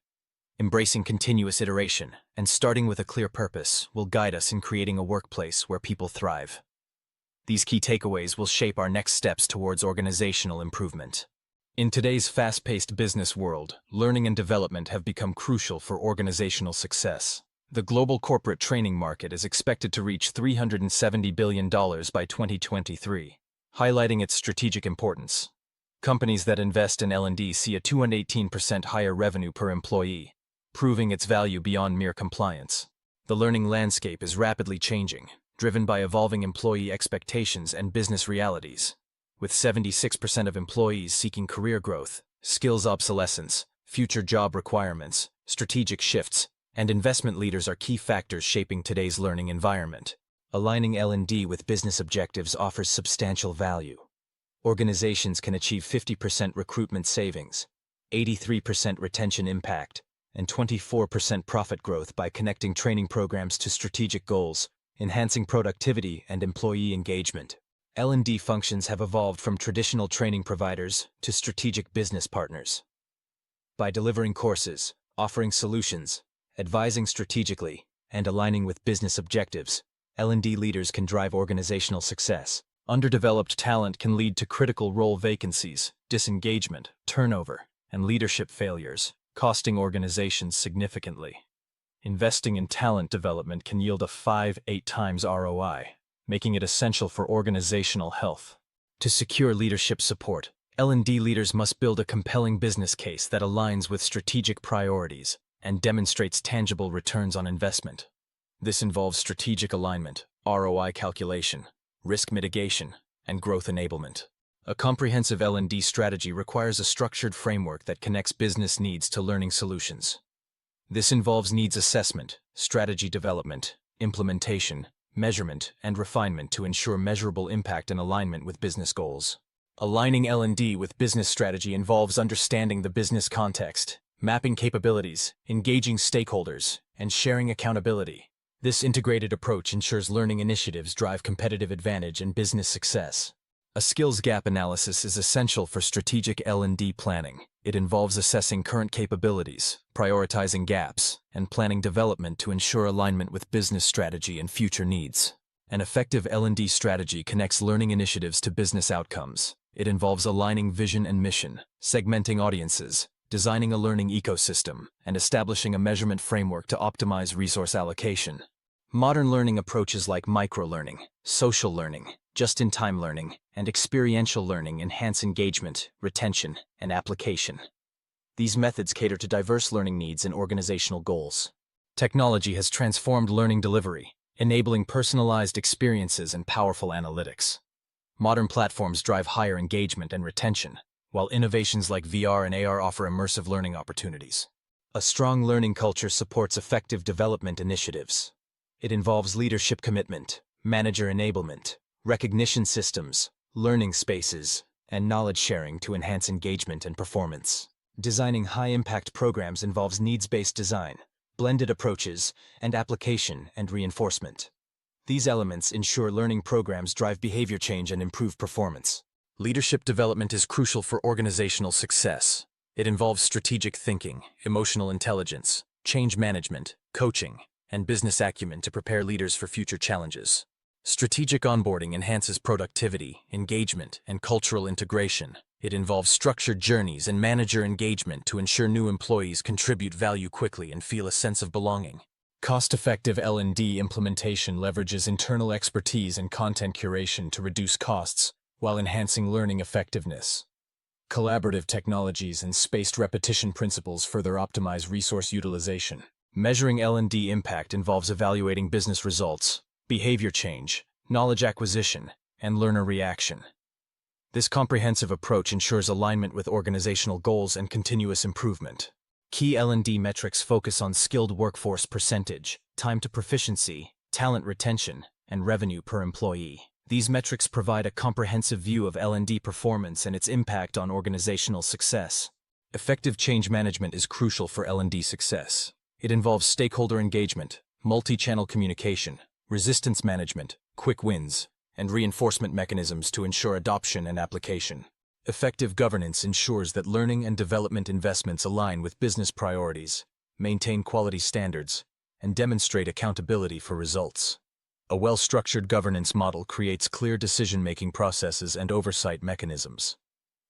Embracing continuous iteration and starting with a clear purpose will guide us in creating a workplace where people thrive. These key takeaways will shape our next steps towards organizational improvement. In today's fast-paced business world, learning and development have become crucial for organizational success. The global corporate training market is expected to reach $370 billion by 2023, highlighting its strategic importance. Companies that invest in L&D see a 218% higher revenue per employee, proving its value beyond mere compliance. The learning landscape is rapidly changing, driven by evolving employee expectations and business realities. With 76% of employees seeking career growth, skills obsolescence, future job requirements, strategic shifts, and investment leaders are key factors shaping today's learning environment. Aligning L&D with business objectives offers substantial value. Organizations can achieve 50% recruitment savings, 83% retention impact, and 24% profit growth by connecting training programs to strategic goals, enhancing productivity and employee engagement. L&D functions have evolved from traditional training providers to strategic business partners. By delivering courses, offering solutions, advising strategically, and aligning with business objectives, L&D leaders can drive organizational success. Underdeveloped talent can lead to critical role vacancies, disengagement, turnover, and leadership failures, costing organizations significantly. Investing in talent development can yield a 5-8 times ROI, making it essential for organizational health. To secure leadership support, L&D leaders must build a compelling business case that aligns with strategic priorities and demonstrates tangible returns on investment. This involves strategic alignment, ROI calculation, risk mitigation, and growth enablement. A comprehensive L&D strategy requires a structured framework that connects business needs to learning solutions. This involves needs assessment, strategy development, implementation, measurement, and refinement to ensure measurable impact and alignment with business goals. Aligning L&D with business strategy involves understanding the business context, mapping capabilities, engaging stakeholders, and sharing accountability. This integrated approach ensures learning initiatives drive competitive advantage and business success. A skills gap analysis is essential for strategic L&D planning. It involves assessing current capabilities, prioritizing gaps, and planning development to ensure alignment with business strategy and future needs. An effective L&D strategy connects learning initiatives to business outcomes. It involves aligning vision and mission, segmenting audiences, designing a learning ecosystem, and establishing a measurement framework to optimize resource allocation. Modern learning approaches like microlearning, social learning, just-in-time learning, and experiential learning enhance engagement, retention, and application. These methods cater to diverse learning needs and organizational goals. Technology has transformed learning delivery, enabling personalized experiences and powerful analytics. Modern platforms drive higher engagement and retention, while innovations like VR and AR offer immersive learning opportunities. A strong learning culture supports effective development initiatives. It involves leadership commitment, manager enablement, recognition systems, learning spaces, and knowledge sharing to enhance engagement and performance. Designing high-impact programs involves needs-based design, blended approaches, and application and reinforcement. These elements ensure learning programs drive behavior change and improve performance. Leadership development is crucial for organizational success. It involves strategic thinking, emotional intelligence, change management, coaching, and business acumen to prepare leaders for future challenges. Strategic onboarding enhances productivity, engagement, and cultural integration. It involves structured journeys and manager engagement to ensure new employees contribute value quickly and feel a sense of belonging. Cost-effective L&D implementation leverages internal expertise and content curation to reduce costs while enhancing learning effectiveness. Collaborative technologies and spaced repetition principles further optimize resource utilization. Measuring L&D impact involves evaluating business results, behavior change, knowledge acquisition, and learner reaction. This comprehensive approach ensures alignment with organizational goals and continuous improvement. Key L&D metrics focus on skilled workforce percentage, time to proficiency, talent retention, and revenue per employee. These metrics provide a comprehensive view of L&D performance and its impact on organizational success. Effective change management is crucial for L&D success. It involves stakeholder engagement, multi-channel communication, resistance management, quick wins, and reinforcement mechanisms to ensure adoption and application. Effective governance ensures that learning and development investments align with business priorities, maintain quality standards, and demonstrate accountability for results. A well-structured governance model creates clear decision-making processes and oversight mechanisms.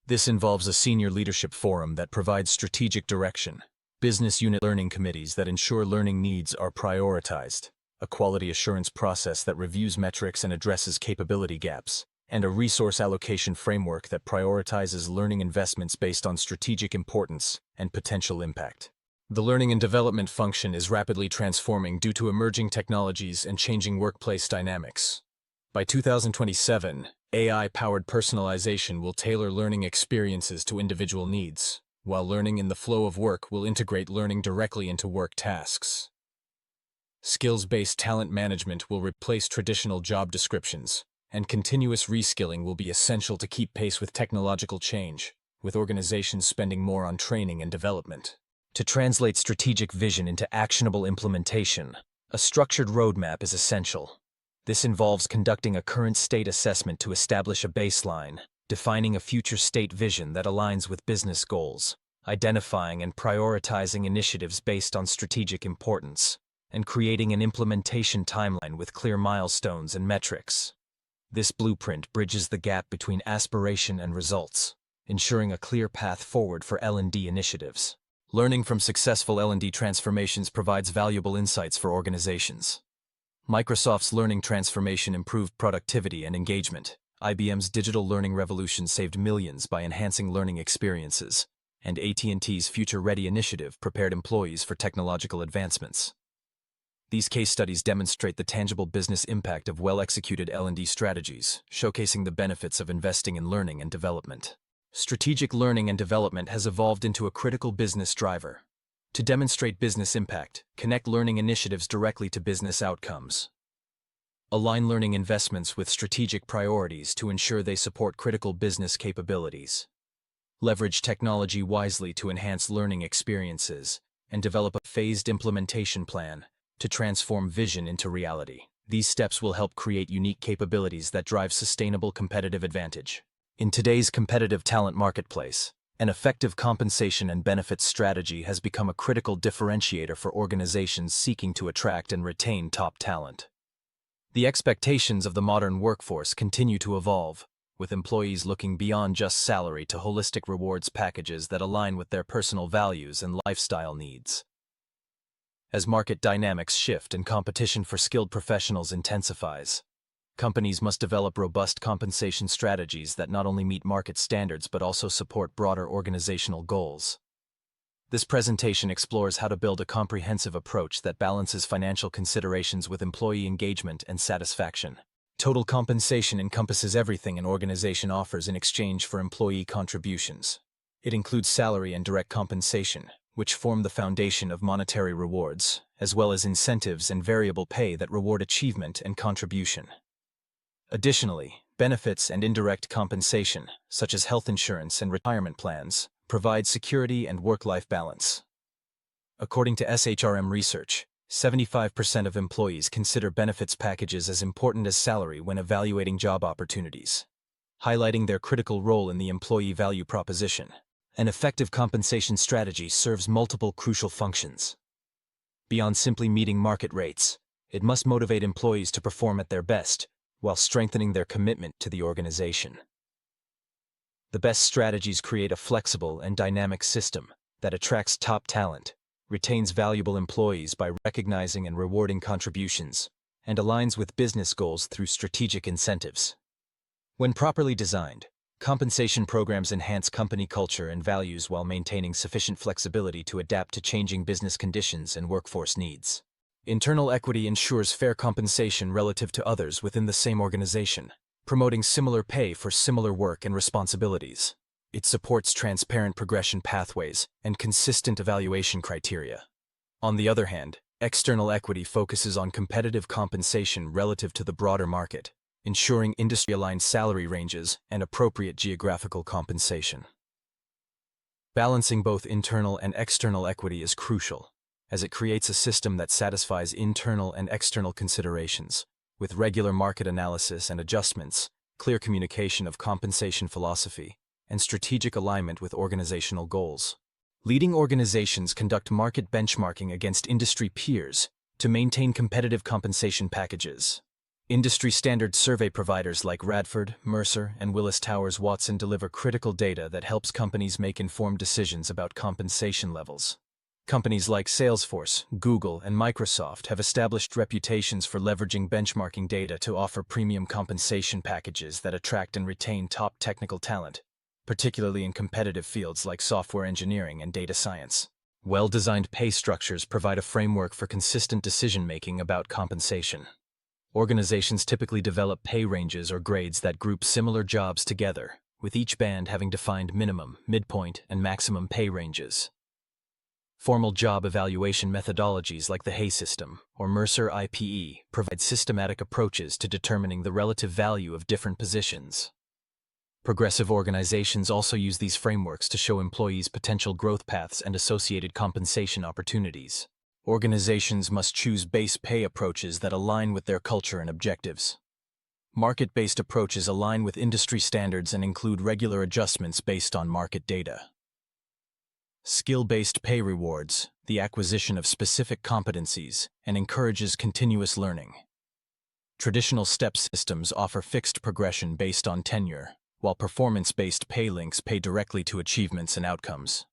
This involves a senior leadership forum that provides strategic direction, business unit learning committees that ensure learning needs are prioritized, a quality assurance process that reviews metrics and addresses capability gaps, and a resource allocation framework that prioritizes learning investments based on strategic importance and potential impact. The learning and development function is rapidly transforming due to emerging technologies and changing workplace dynamics. By 2027, AI-powered personalization will tailor learning experiences to individual needs, while learning in the flow of work will integrate learning directly into work tasks. Skills-based talent management will replace traditional job descriptions, and continuous reskilling will be essential to keep pace with technological change, with organizations spending more on training and development. To translate strategic vision into actionable implementation, a structured roadmap is essential. This involves conducting a current state assessment to establish a baseline, defining a future state vision that aligns with business goals, identifying and prioritizing initiatives based on strategic importance, and creating an implementation timeline with clear milestones and metrics. This blueprint bridges the gap between aspiration and results, ensuring a clear path forward for L&D initiatives. Learning from successful L&D transformations provides valuable insights for organizations. Microsoft's learning transformation improved productivity and engagement. IBM's digital learning revolution saved millions by enhancing learning experiences, and AT&T's Future Ready initiative prepared employees for technological advancements. These case studies demonstrate the tangible business impact of well-executed L&D strategies, showcasing the benefits of investing in learning and development. Strategic learning and development has evolved into a critical business driver. To demonstrate business impact, connect learning initiatives directly to business outcomes. Align learning investments with strategic priorities to ensure they support critical business capabilities. Leverage technology wisely to enhance learning experiences, and develop a phased implementation plan to transform vision into reality. These steps will help create unique capabilities that drive sustainable competitive advantage. In today's competitive talent marketplace, an effective compensation and benefits strategy has become a critical differentiator for organizations seeking to attract and retain top talent. The expectations of the modern workforce continue to evolve, with employees looking beyond just salary to holistic rewards packages that align with their personal values and lifestyle needs. As market dynamics shift and competition for skilled professionals intensifies, companies must develop robust compensation strategies that not only meet market standards but also support broader organizational goals. This presentation explores how to build a comprehensive approach that balances financial considerations with employee engagement and satisfaction. Total compensation encompasses everything an organization offers in exchange for employee contributions. It includes salary and direct compensation, which form the foundation of monetary rewards, as well as incentives and variable pay that reward achievement and contribution. Additionally, benefits and indirect compensation, such as health insurance and retirement plans, provide security and work-life balance. According to SHRM research, 75% of employees consider benefits packages as important as salary when evaluating job opportunities, highlighting their critical role in the employee value proposition. An effective compensation strategy serves multiple crucial functions. Beyond simply meeting market rates, it must motivate employees to perform at their best, while strengthening their commitment to the organization. The best strategies create a flexible and dynamic system that attracts top talent, retains valuable employees by recognizing and rewarding contributions, and aligns with business goals through strategic incentives. When properly designed, compensation programs enhance company culture and values while maintaining sufficient flexibility to adapt to changing business conditions and workforce needs. Internal equity ensures fair compensation relative to others within the same organization, promoting similar pay for similar work and responsibilities. It supports transparent progression pathways and consistent evaluation criteria. On the other hand, external equity focuses on competitive compensation relative to the broader market, ensuring industry-aligned salary ranges and appropriate geographical compensation. Balancing both internal and external equity is crucial, as it creates a system that satisfies internal and external considerations, with regular market analysis and adjustments, clear communication of compensation philosophy, and strategic alignment with organizational goals. Leading organizations conduct market benchmarking against industry peers to maintain competitive compensation packages. Industry standard survey providers like Radford, Mercer, and Willis Towers Watson deliver critical data that helps companies make informed decisions about compensation levels. Companies like Salesforce, Google, and Microsoft have established reputations for leveraging benchmarking data to offer premium compensation packages that attract and retain top technical talent, particularly in competitive fields like software engineering and data science. Well-designed pay structures provide a framework for consistent decision-making about compensation. Organizations typically develop pay ranges or grades that group similar jobs together, with each band having defined minimum, midpoint, and maximum pay ranges. Formal job evaluation methodologies like the Hay system or Mercer IPE provide systematic approaches to determining the relative value of different positions. Progressive organizations also use these frameworks to show employees potential growth paths and associated compensation opportunities. Organizations must choose base pay approaches that align with their culture and objectives. Market-based approaches align with industry standards and include regular adjustments based on market data. Skill-based pay rewards the acquisition of specific competencies and encourages continuous learning. Traditional step systems offer fixed progression based on tenure, while performance-based pay links pay directly to achievements and outcomes.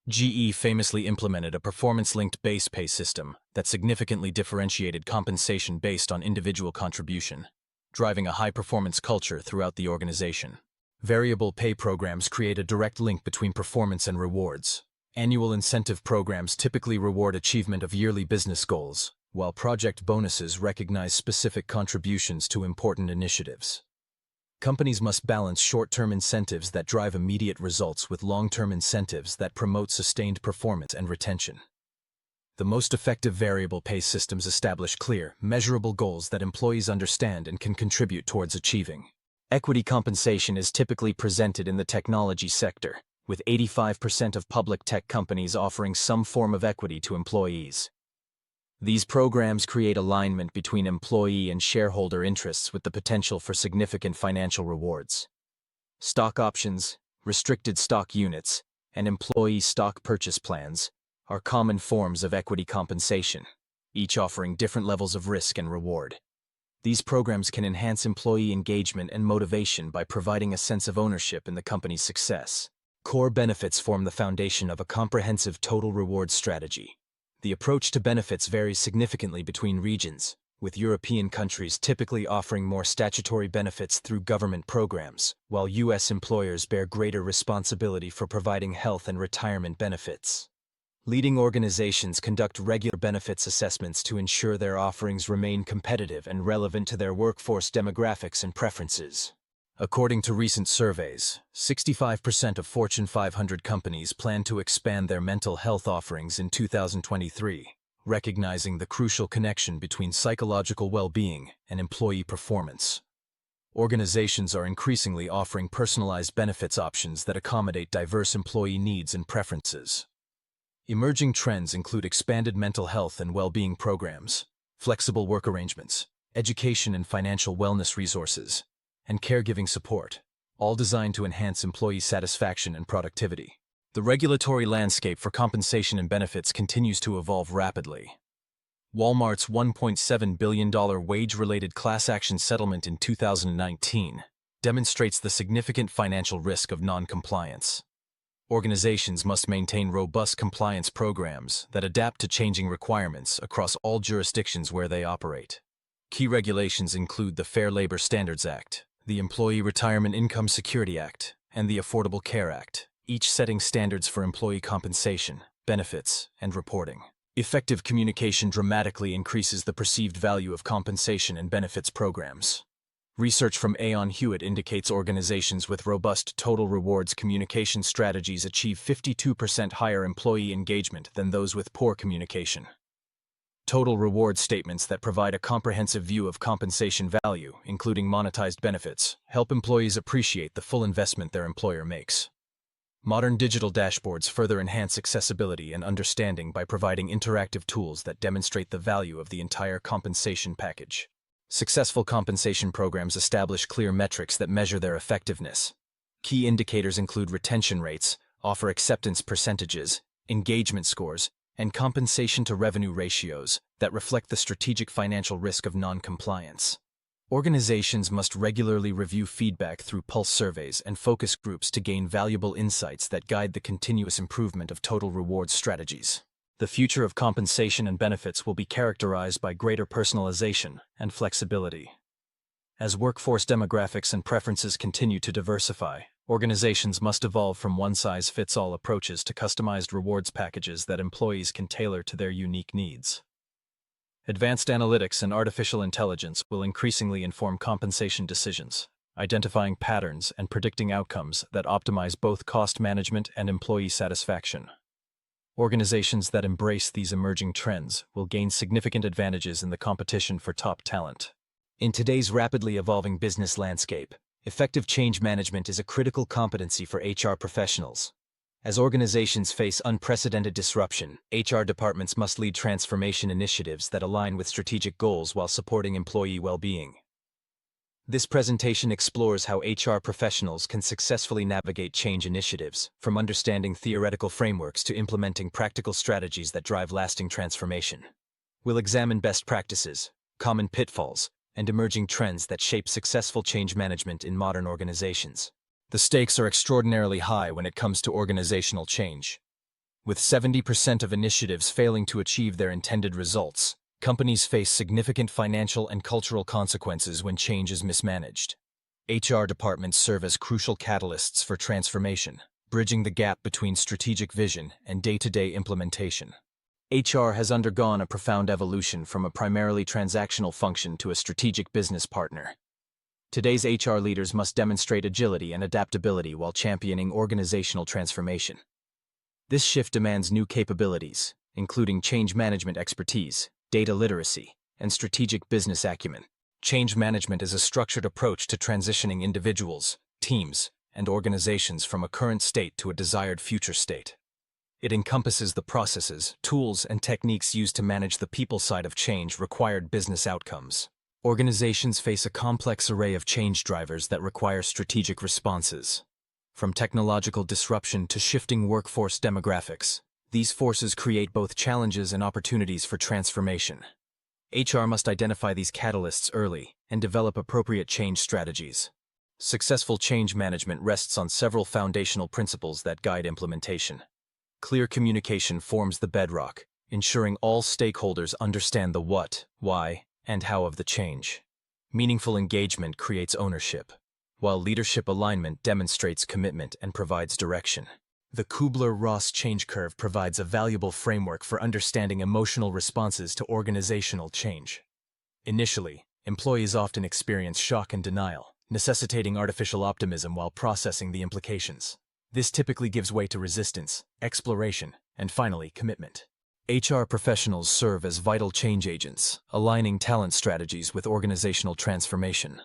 GE famously implemented a performance-linked base pay system that significantly differentiated compensation based on individual contribution, driving a high-performance culture throughout the organization. Variable pay programs create a direct link between performance and rewards. Annual incentive programs typically reward achievement of yearly business goals, while project bonuses recognize specific contributions to important initiatives. Companies must balance short-term incentives that drive immediate results with long-term incentives that promote sustained performance and retention. The most effective variable pay systems establish clear, measurable goals that employees understand and can contribute towards achieving. Equity compensation is typically presented in the technology sector, with 85% of public tech companies offering some form of equity to employees. These programs create alignment between employee and shareholder interests with the potential for significant financial rewards. Stock options, restricted stock units, and employee stock purchase plans are common forms of equity compensation, each offering different levels of risk and reward. These programs can enhance employee engagement and motivation by providing a sense of ownership in the company's success. Core benefits form the foundation of a comprehensive total rewards strategy. The approach to benefits varies significantly between regions, with European countries typically offering more statutory benefits through government programs, while U.S. employers bear greater responsibility for providing health and retirement benefits. Leading organizations conduct regular benefits assessments to ensure their offerings remain competitive and relevant to their workforce demographics and preferences. According to recent surveys, 65% of Fortune 500 companies plan to expand their mental health offerings in 2023, recognizing the crucial connection between psychological well-being and employee performance. Organizations are increasingly offering personalized benefits options that accommodate diverse employee needs and preferences. Emerging trends include expanded mental health and well-being programs, flexible work arrangements, education and financial wellness resources, and caregiving support, all designed to enhance employee satisfaction and productivity. The regulatory landscape for compensation and benefits continues to evolve rapidly. Walmart's $1.7 billion wage-related class action settlement in 2019 demonstrates the significant financial risk of non-compliance. Organizations must maintain robust compliance programs that adapt to changing requirements across all jurisdictions where they operate. Key regulations include the Fair Labor Standards Act, the Employee Retirement Income Security Act, and the Affordable Care Act, each setting standards for employee compensation, benefits, and reporting. Effective communication dramatically increases the perceived value of compensation and benefits programs. Research from Aon Hewitt indicates organizations with robust total rewards communication strategies achieve 52% higher employee engagement than those with poor communication. Total reward statements that provide a comprehensive view of compensation value, including monetized benefits, help employees appreciate the full investment their employer makes. Modern digital dashboards further enhance accessibility and understanding by providing interactive tools that demonstrate the value of the entire compensation package. Successful compensation programs establish clear metrics that measure their effectiveness. Key indicators include retention rates, offer acceptance percentages, engagement scores, and compensation-to-revenue ratios that reflect the strategic financial risk of non-compliance. Organizations must regularly review feedback through pulse surveys and focus groups to gain valuable insights that guide the continuous improvement of total rewards strategies. The future of compensation and benefits will be characterized by greater personalization and flexibility. As workforce demographics and preferences continue to diversify, organizations must evolve from one-size-fits-all approaches to customized rewards packages that employees can tailor to their unique needs. Advanced analytics and artificial intelligence will increasingly inform compensation decisions, identifying patterns and predicting outcomes that optimize both cost management and employee satisfaction. Organizations that embrace these emerging trends will gain significant advantages in the competition for top talent. In today's rapidly evolving business landscape, effective change management is a critical competency for HR professionals. As organizations face unprecedented disruption, HR departments must lead transformation initiatives that align with strategic goals while supporting employee well-being. This presentation explores how HR professionals can successfully navigate change initiatives, from understanding theoretical frameworks to implementing practical strategies that drive lasting transformation. We'll examine best practices, common pitfalls, and emerging trends that shape successful change management in modern organizations. The stakes are extraordinarily high when it comes to organizational change. With 70% of initiatives failing to achieve their intended results, companies face significant financial and cultural consequences when change is mismanaged. HR departments serve as crucial catalysts for transformation, bridging the gap between strategic vision and day-to-day implementation. HR has undergone a profound evolution from a primarily transactional function to a strategic business partner. Today's HR leaders must demonstrate agility and adaptability while championing organizational transformation. This shift demands new capabilities, including change management expertise, data literacy, and strategic business acumen. Change management is a structured approach to transitioning individuals, teams, and organizations from a current state to a desired future state. It encompasses the processes, tools, and techniques used to manage the people side of change required business outcomes. Organizations face a complex array of change drivers that require strategic responses. From technological disruption to shifting workforce demographics, these forces create both challenges and opportunities for transformation. HR must identify these catalysts early and develop appropriate change strategies. Successful change management rests on several foundational principles that guide implementation. Clear communication forms the bedrock, ensuring all stakeholders understand the what, why, and how of the change. Meaningful engagement creates ownership, while leadership alignment demonstrates commitment and provides direction. The Kubler-Ross change curve provides a valuable framework for understanding emotional responses to organizational change. Initially, employees often experience shock and denial, necessitating artificial optimism while processing the implications. This typically gives way to resistance, exploration, and finally, commitment. HR professionals serve as vital change agents, aligning talent strategies with organizational transformation.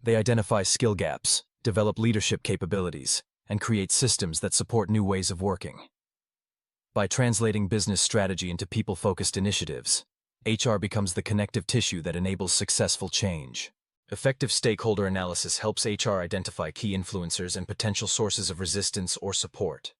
They identify skill gaps, develop leadership capabilities, and create systems that support new ways of working. By translating business strategy into people-focused initiatives, HR becomes the connective tissue that enables successful change. Effective stakeholder analysis helps HR identify key influencers and potential sources of resistance or support.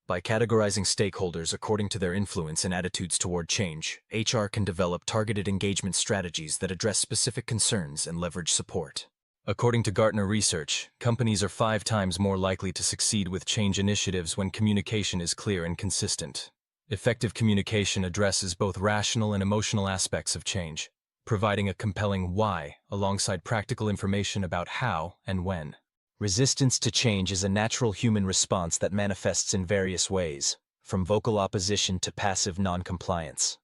By categorizing stakeholders according to their influence and attitudes toward change, HR can develop targeted engagement strategies that address specific concerns and leverage support. According to Gartner research, companies are 5 times more likely to succeed with change initiatives when communication is clear and consistent. Effective communication addresses both rational and emotional aspects of change, providing a compelling why alongside practical information about how and when. Resistance to change is a natural human response that manifests in various ways, from vocal opposition to passive non-compliance.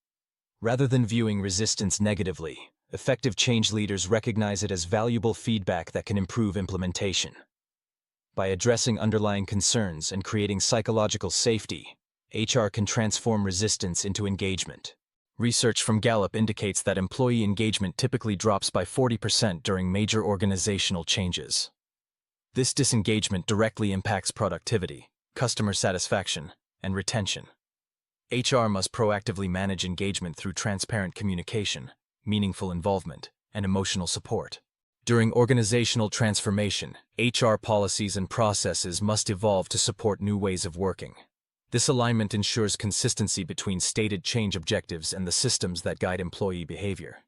Rather than viewing resistance negatively, effective change leaders recognize it as valuable feedback that can improve implementation. By addressing underlying concerns and creating psychological safety, HR can transform resistance into engagement. Research from Gallup indicates that employee engagement typically drops by 40% during major organizational changes. This disengagement directly impacts productivity, customer satisfaction, and retention. HR must proactively manage engagement through transparent communication, meaningful involvement, and emotional support. During organizational transformation, HR policies and processes must evolve to support new ways of working. This alignment ensures consistency between stated change objectives and the systems that guide employee behavior.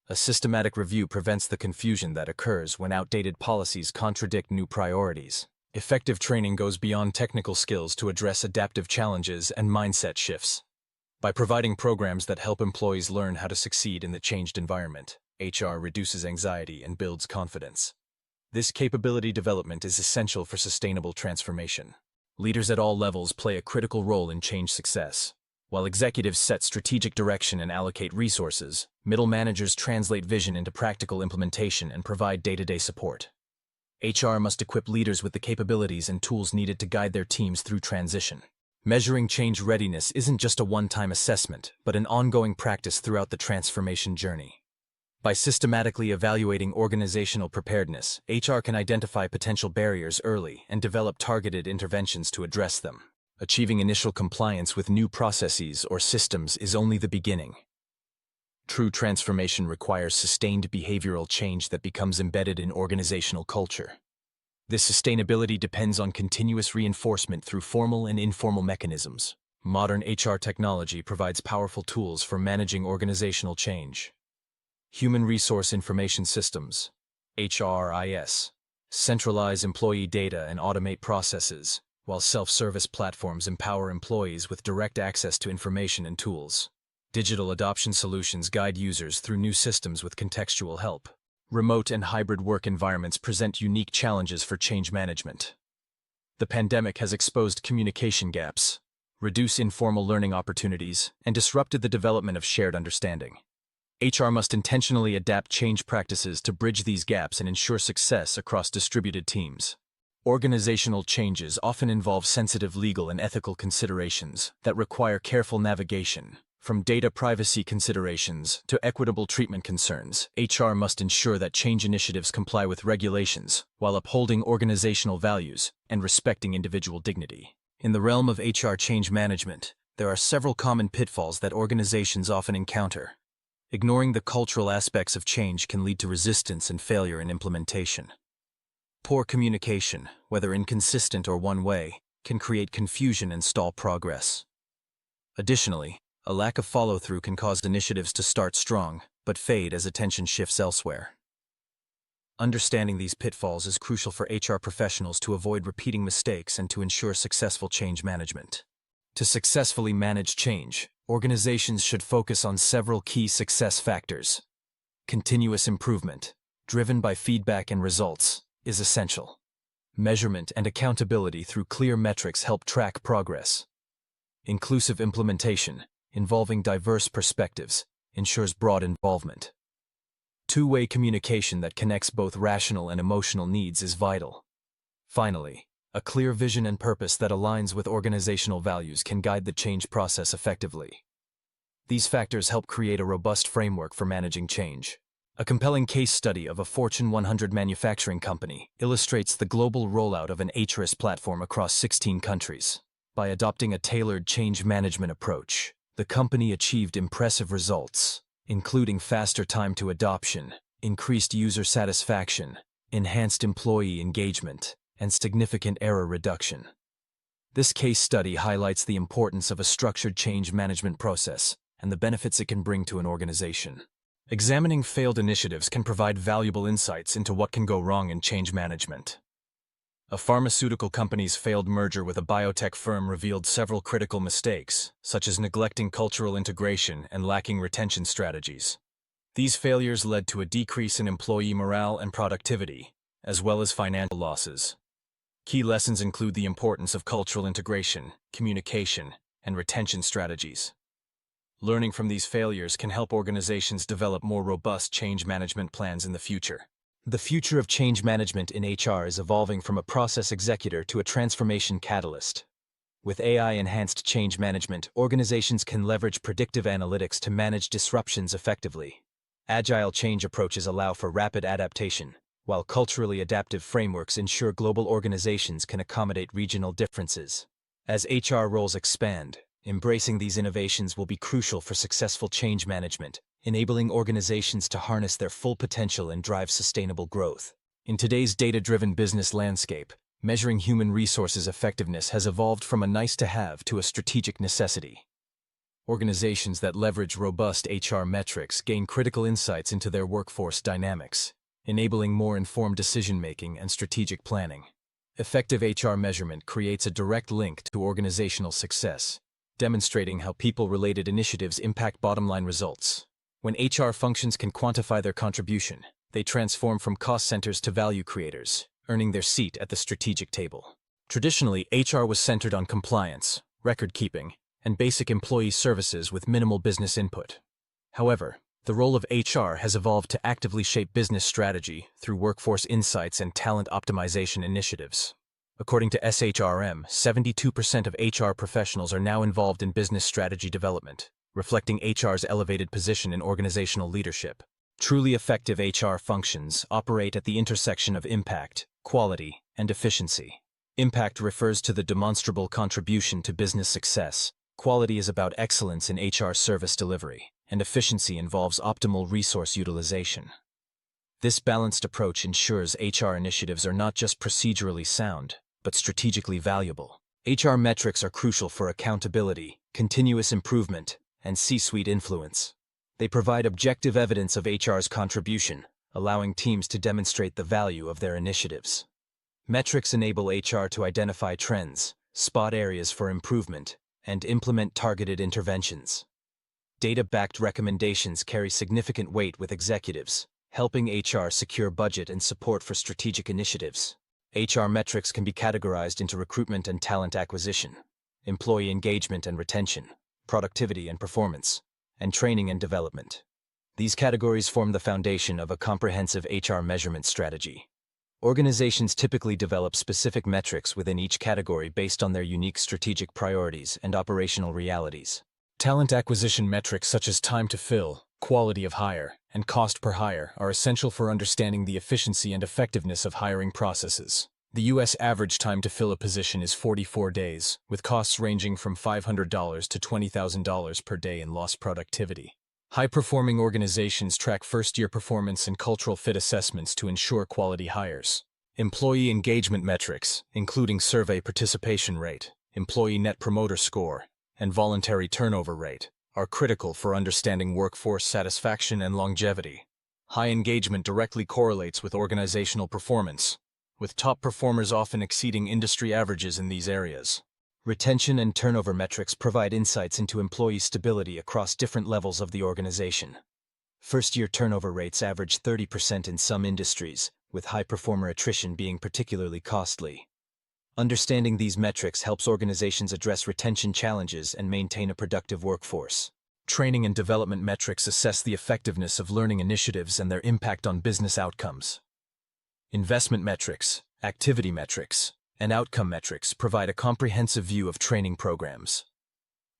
A systematic review prevents the confusion that occurs when outdated policies contradict new priorities. Effective training goes beyond technical skills to address adaptive challenges and mindset shifts. By providing programs that help employees learn how to succeed in the changed environment, HR reduces anxiety and builds confidence. This capability development is essential for sustainable transformation. Leaders at all levels play a critical role in change success. While executives set strategic direction and allocate resources, middle managers translate vision into practical implementation and provide day-to-day support. HR must equip leaders with the capabilities and tools needed to guide their teams through transition. Measuring change readiness isn't just a one-time assessment, but an ongoing practice throughout the transformation journey. By systematically evaluating organizational preparedness, HR can identify potential barriers early and develop targeted interventions to address them. Achieving initial compliance with new processes or systems is only the beginning. True transformation requires sustained behavioral change that becomes embedded in organizational culture. This sustainability depends on continuous reinforcement through formal and informal mechanisms. Modern HR technology provides powerful tools for managing organizational change. Human Resource Information Systems, HRIS, centralize employee data and automate processes, while self-service platforms empower employees with direct access to information and tools. Digital adoption solutions guide users through new systems with contextual help. Remote and hybrid work environments present unique challenges for change management. The pandemic has exposed communication gaps, reduced informal learning opportunities, and disrupted the development of shared understanding. HR must intentionally adapt change practices to bridge these gaps and ensure success across distributed teams. Organizational changes often involve sensitive legal and ethical considerations that require careful navigation. From data privacy considerations to equitable treatment concerns, HR must ensure that change initiatives comply with regulations while upholding organizational values and respecting individual dignity. In the realm of HR change management, there are several common pitfalls that organizations often encounter. Ignoring the cultural aspects of change can lead to resistance and failure in implementation. Poor communication, whether inconsistent or one-way, can create confusion and stall progress. Additionally, A lack of follow-through can cause initiatives to start strong, but fade as attention shifts elsewhere. Understanding these pitfalls is crucial for HR professionals to avoid repeating mistakes and to ensure successful change management. To successfully manage change, organizations should focus on several key success factors. Continuous improvement, driven by feedback and results, is essential. Measurement and accountability through clear metrics help track progress. Inclusive implementation, involving diverse perspectives, ensures broad involvement. Two-way communication that connects both rational and emotional needs is vital. Finally, a clear vision and purpose that aligns with organizational values can guide the change process effectively. These factors help create a robust framework for managing change. A compelling case study of a Fortune 100 manufacturing company illustrates the global rollout of an HRS platform across 16 countries. By adopting a tailored change management approach, the company achieved impressive results, including faster time to adoption, increased user satisfaction, enhanced employee engagement, and significant error reduction. This case study highlights the importance of a structured change management process and the benefits it can bring to an organization. Examining failed initiatives can provide valuable insights into what can go wrong in change management. A pharmaceutical company's failed merger with a biotech firm revealed several critical mistakes, such as neglecting cultural integration and lacking retention strategies. These failures led to a decrease in employee morale and productivity, as well as financial losses. Key lessons include the importance of cultural integration, communication, and retention strategies. Learning from these failures can help organizations develop more robust change management plans in the future. The future of change management in HR is evolving from a process executor to a transformation catalyst. With AI-enhanced change management, organizations can leverage predictive analytics to manage disruptions effectively. Agile change approaches allow for rapid adaptation, while culturally adaptive frameworks ensure global organizations can accommodate regional differences. As HR roles expand, embracing these innovations will be crucial for successful change management, enabling organizations to harness their full potential and drive sustainable growth. In today's data-driven business landscape, measuring human resources effectiveness has evolved from a nice-to-have to a strategic necessity. Organizations that leverage robust HR metrics gain critical insights into their workforce dynamics, enabling more informed decision-making and strategic planning. Effective HR measurement creates a direct link to organizational success, demonstrating how people-related initiatives impact bottom-line results. When HR functions can quantify their contribution, they transform from cost centers to value creators, earning their seat at the strategic table. Traditionally, HR was centered on compliance, record-keeping, and basic employee services with minimal business input. However, the role of HR has evolved to actively shape business strategy through workforce insights and talent optimization initiatives. According to SHRM, 72% of HR professionals are now involved in business strategy development, reflecting HR's elevated position in organizational leadership. Truly effective HR functions operate at the intersection of impact, quality, and efficiency. Impact refers to the demonstrable contribution to business success. Quality is about excellence in HR service delivery, and efficiency involves optimal resource utilization. This balanced approach ensures HR initiatives are not just procedurally sound, but strategically valuable. HR metrics are crucial for accountability, continuous improvement, and C-suite influence. They provide objective evidence of HR's contribution, allowing teams to demonstrate the value of their initiatives. Metrics enable HR to identify trends, spot areas for improvement, and implement targeted interventions. Data-backed recommendations carry significant weight with executives, helping HR secure budget and support for strategic initiatives. HR metrics can be categorized into recruitment and talent acquisition, employee engagement and retention, productivity and performance, and training and development. These categories form the foundation of a comprehensive HR measurement strategy. Organizations typically develop specific metrics within each category based on their unique strategic priorities and operational realities. Talent acquisition metrics such as time to fill, quality of hire, and cost per hire are essential for understanding the efficiency and effectiveness of hiring processes. The U.S. average time to fill a position is 44 days, with costs ranging from $500 to $20,000 per day in lost productivity. High-performing organizations track first-year performance and cultural fit assessments to ensure quality hires. Employee engagement metrics, including survey participation rate, employee net promoter score, and voluntary turnover rate, are critical for understanding workforce satisfaction and longevity. High engagement directly correlates with organizational performance, with top performers often exceeding industry averages in these areas. Retention and turnover metrics provide insights into employee stability across different levels of the organization. First-year turnover rates average 30% in some industries, with high-performer attrition being particularly costly. Understanding these metrics helps organizations address retention challenges and maintain a productive workforce. Training and development metrics assess the effectiveness of learning initiatives and their impact on business outcomes. Investment metrics, activity metrics, and outcome metrics provide a comprehensive view of training programs.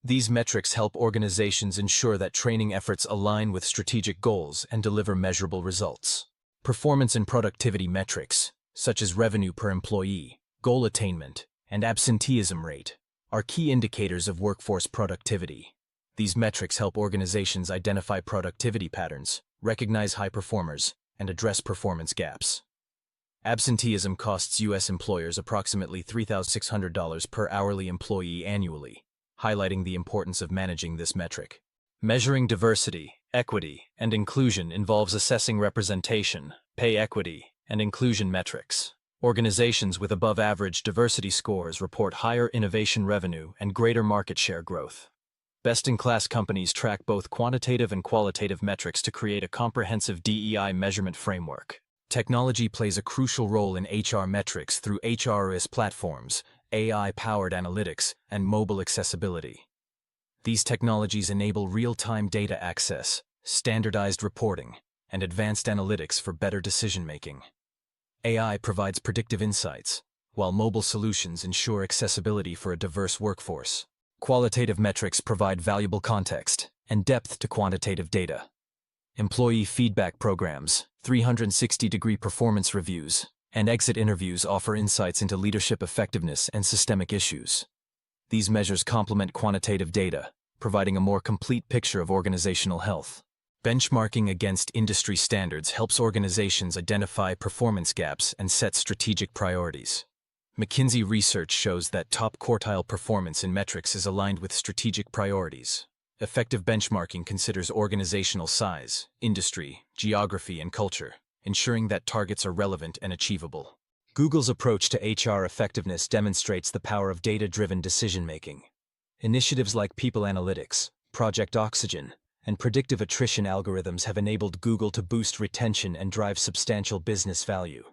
These metrics help organizations ensure that training efforts align with strategic goals and deliver measurable results. Performance and productivity metrics, such as revenue per employee, goal attainment, and absenteeism rate, are key indicators of workforce productivity. These metrics help organizations identify productivity patterns, recognize high performers, and address performance gaps. Absenteeism costs U.S. employers approximately $3,600 per hourly employee annually, highlighting the importance of managing this metric. Measuring diversity, equity, and inclusion involves assessing representation, pay equity, and inclusion metrics. Organizations with above-average diversity scores report higher innovation revenue and greater market share growth. Best-in-class companies track both quantitative and qualitative metrics to create a comprehensive DEI measurement framework. Technology plays a crucial role in HR metrics through HRIS platforms, AI-powered analytics, and mobile accessibility. These technologies enable real-time data access, standardized reporting, and advanced analytics for better decision-making. AI provides predictive insights, while mobile solutions ensure accessibility for a diverse workforce. Qualitative metrics provide valuable context and depth to quantitative data. Employee feedback programs, 360-degree performance reviews, and exit interviews offer insights into leadership effectiveness and systemic issues. These measures complement quantitative data, providing a more complete picture of organizational health. Benchmarking against industry standards helps organizations identify performance gaps and set strategic priorities. McKinsey research shows that top quartile performance in metrics is aligned with strategic priorities. Effective benchmarking considers organizational size, industry, geography, and culture, ensuring that targets are relevant and achievable. Google's approach to HR effectiveness demonstrates the power of data-driven decision-making. Initiatives like People Analytics, Project Oxygen, and predictive attrition algorithms have enabled Google to boost retention and drive substantial business value.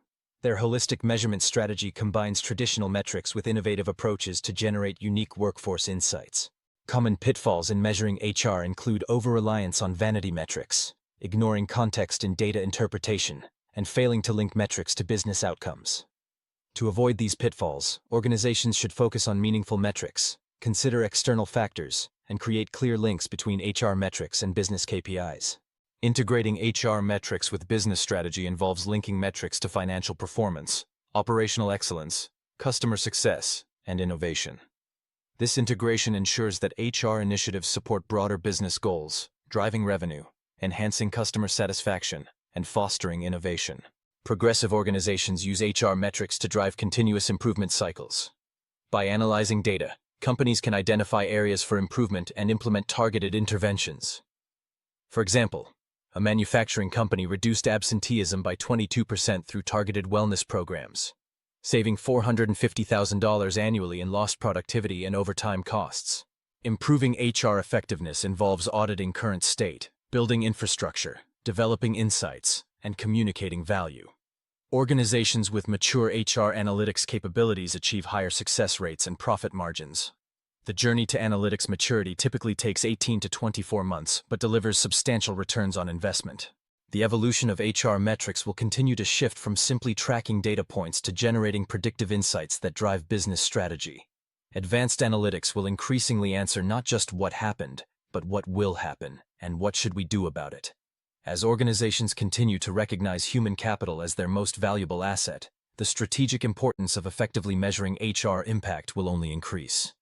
Their holistic measurement strategy combines traditional metrics with innovative approaches to generate unique workforce insights. Common pitfalls in measuring HR include over-reliance on vanity metrics, ignoring context in data interpretation, and failing to link metrics to business outcomes. To avoid these pitfalls, organizations should focus on meaningful metrics, consider external factors, and create clear links between HR metrics and business KPIs. Integrating HR metrics with business strategy involves linking metrics to financial performance, operational excellence, customer success, and innovation. This integration ensures that HR initiatives support broader business goals, driving revenue, enhancing customer satisfaction, and fostering innovation. Progressive organizations use HR metrics to drive continuous improvement cycles. By analyzing data, companies can identify areas for improvement and implement targeted interventions. For example, a manufacturing company reduced absenteeism by 22% through targeted wellness programs, saving $450,000 annually in lost productivity and overtime costs. Improving HR effectiveness involves auditing current state, building infrastructure, developing insights, and communicating value. Organizations with mature HR analytics capabilities achieve higher success rates and profit margins. The journey to analytics maturity typically takes 18 to 24 months, but delivers substantial returns on investment. The evolution of HR metrics will continue to shift from simply tracking data points to generating predictive insights that drive business strategy. Advanced analytics will increasingly answer not just what happened, but what will happen, and what should we do about it. As organizations continue to recognize human capital as their most valuable asset, the strategic importance of effectively measuring HR impact will only increase.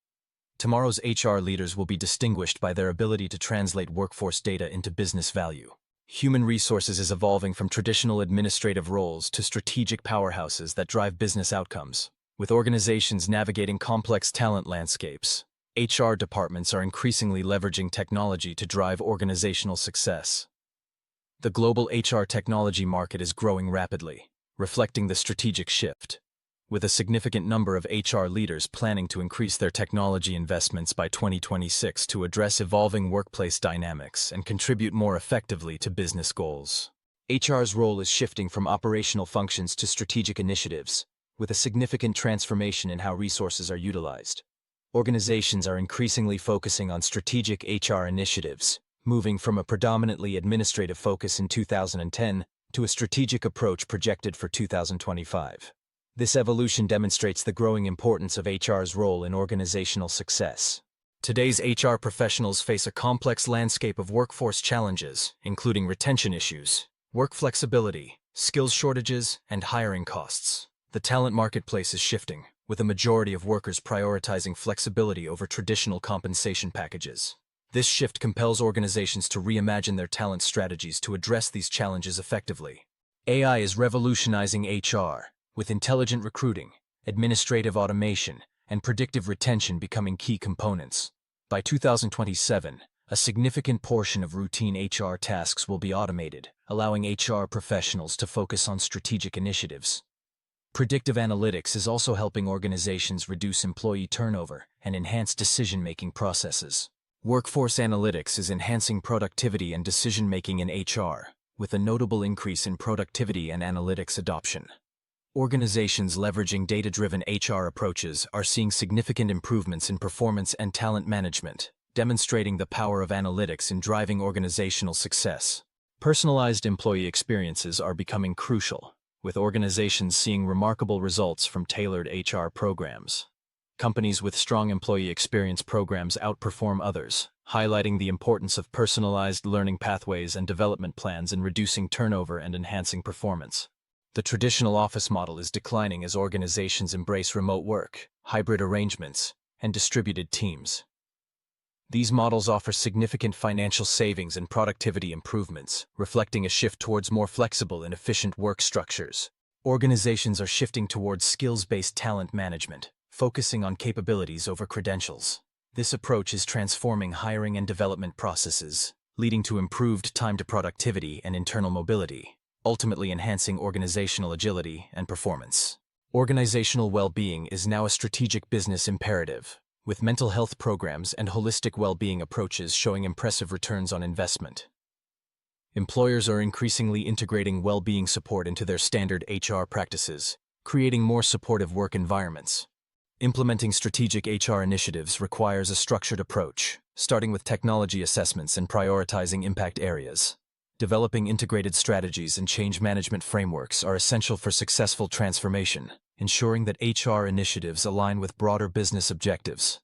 Tomorrow's HR leaders will be distinguished by their ability to translate workforce data into business value. Human resources is evolving from traditional administrative roles to strategic powerhouses that drive business outcomes. With organizations navigating complex talent landscapes, HR departments are increasingly leveraging technology to drive organizational success. The global HR technology market is growing rapidly, reflecting the strategic shift, with a significant number of HR leaders planning to increase their technology investments by 2026 to address evolving workplace dynamics and contribute more effectively to business goals. HR's role is shifting from operational functions to strategic initiatives, with a significant transformation in how resources are utilized. Organizations are increasingly focusing on strategic HR initiatives, moving from a predominantly administrative focus in 2010 to a strategic approach projected for 2025. This evolution demonstrates the growing importance of HR's role in organizational success. Today's HR professionals face a complex landscape of workforce challenges, including retention issues, work flexibility, skills shortages, and hiring costs. The talent marketplace is shifting, with a majority of workers prioritizing flexibility over traditional compensation packages. This shift compels organizations to reimagine their talent strategies to address these challenges effectively. AI is revolutionizing HR, with intelligent recruiting, administrative automation, and predictive retention becoming key components. By 2027, a significant portion of routine HR tasks will be automated, allowing HR professionals to focus on strategic initiatives. Predictive analytics is also helping organizations reduce employee turnover and enhance decision-making processes. Workforce analytics is enhancing productivity and decision-making in HR, with a notable increase in productivity and analytics adoption. Organizations leveraging data-driven HR approaches are seeing significant improvements in performance and talent management, demonstrating the power of analytics in driving organizational success. Personalized employee experiences are becoming crucial, with organizations seeing remarkable results from tailored HR programs. Companies with strong employee experience programs outperform others, highlighting the importance of personalized learning pathways and development plans in reducing turnover and enhancing performance. The traditional office model is declining as organizations embrace remote work, hybrid arrangements, and distributed teams. These models offer significant financial savings and productivity improvements, reflecting a shift towards more flexible and efficient work structures. Organizations are shifting towards skills-based talent management, focusing on capabilities over credentials. This approach is transforming hiring and development processes, leading to improved time to productivity and internal mobility, ultimately enhancing organizational agility and performance. Organizational well-being is now a strategic business imperative, with mental health programs and holistic well-being approaches showing impressive returns on investment. Employers are increasingly integrating well-being support into their standard HR practices, creating more supportive work environments. Implementing strategic HR initiatives requires a structured approach, starting with technology assessments and prioritizing impact areas. Developing integrated strategies and change management frameworks are essential for successful transformation, ensuring that HR initiatives align with broader business objectives.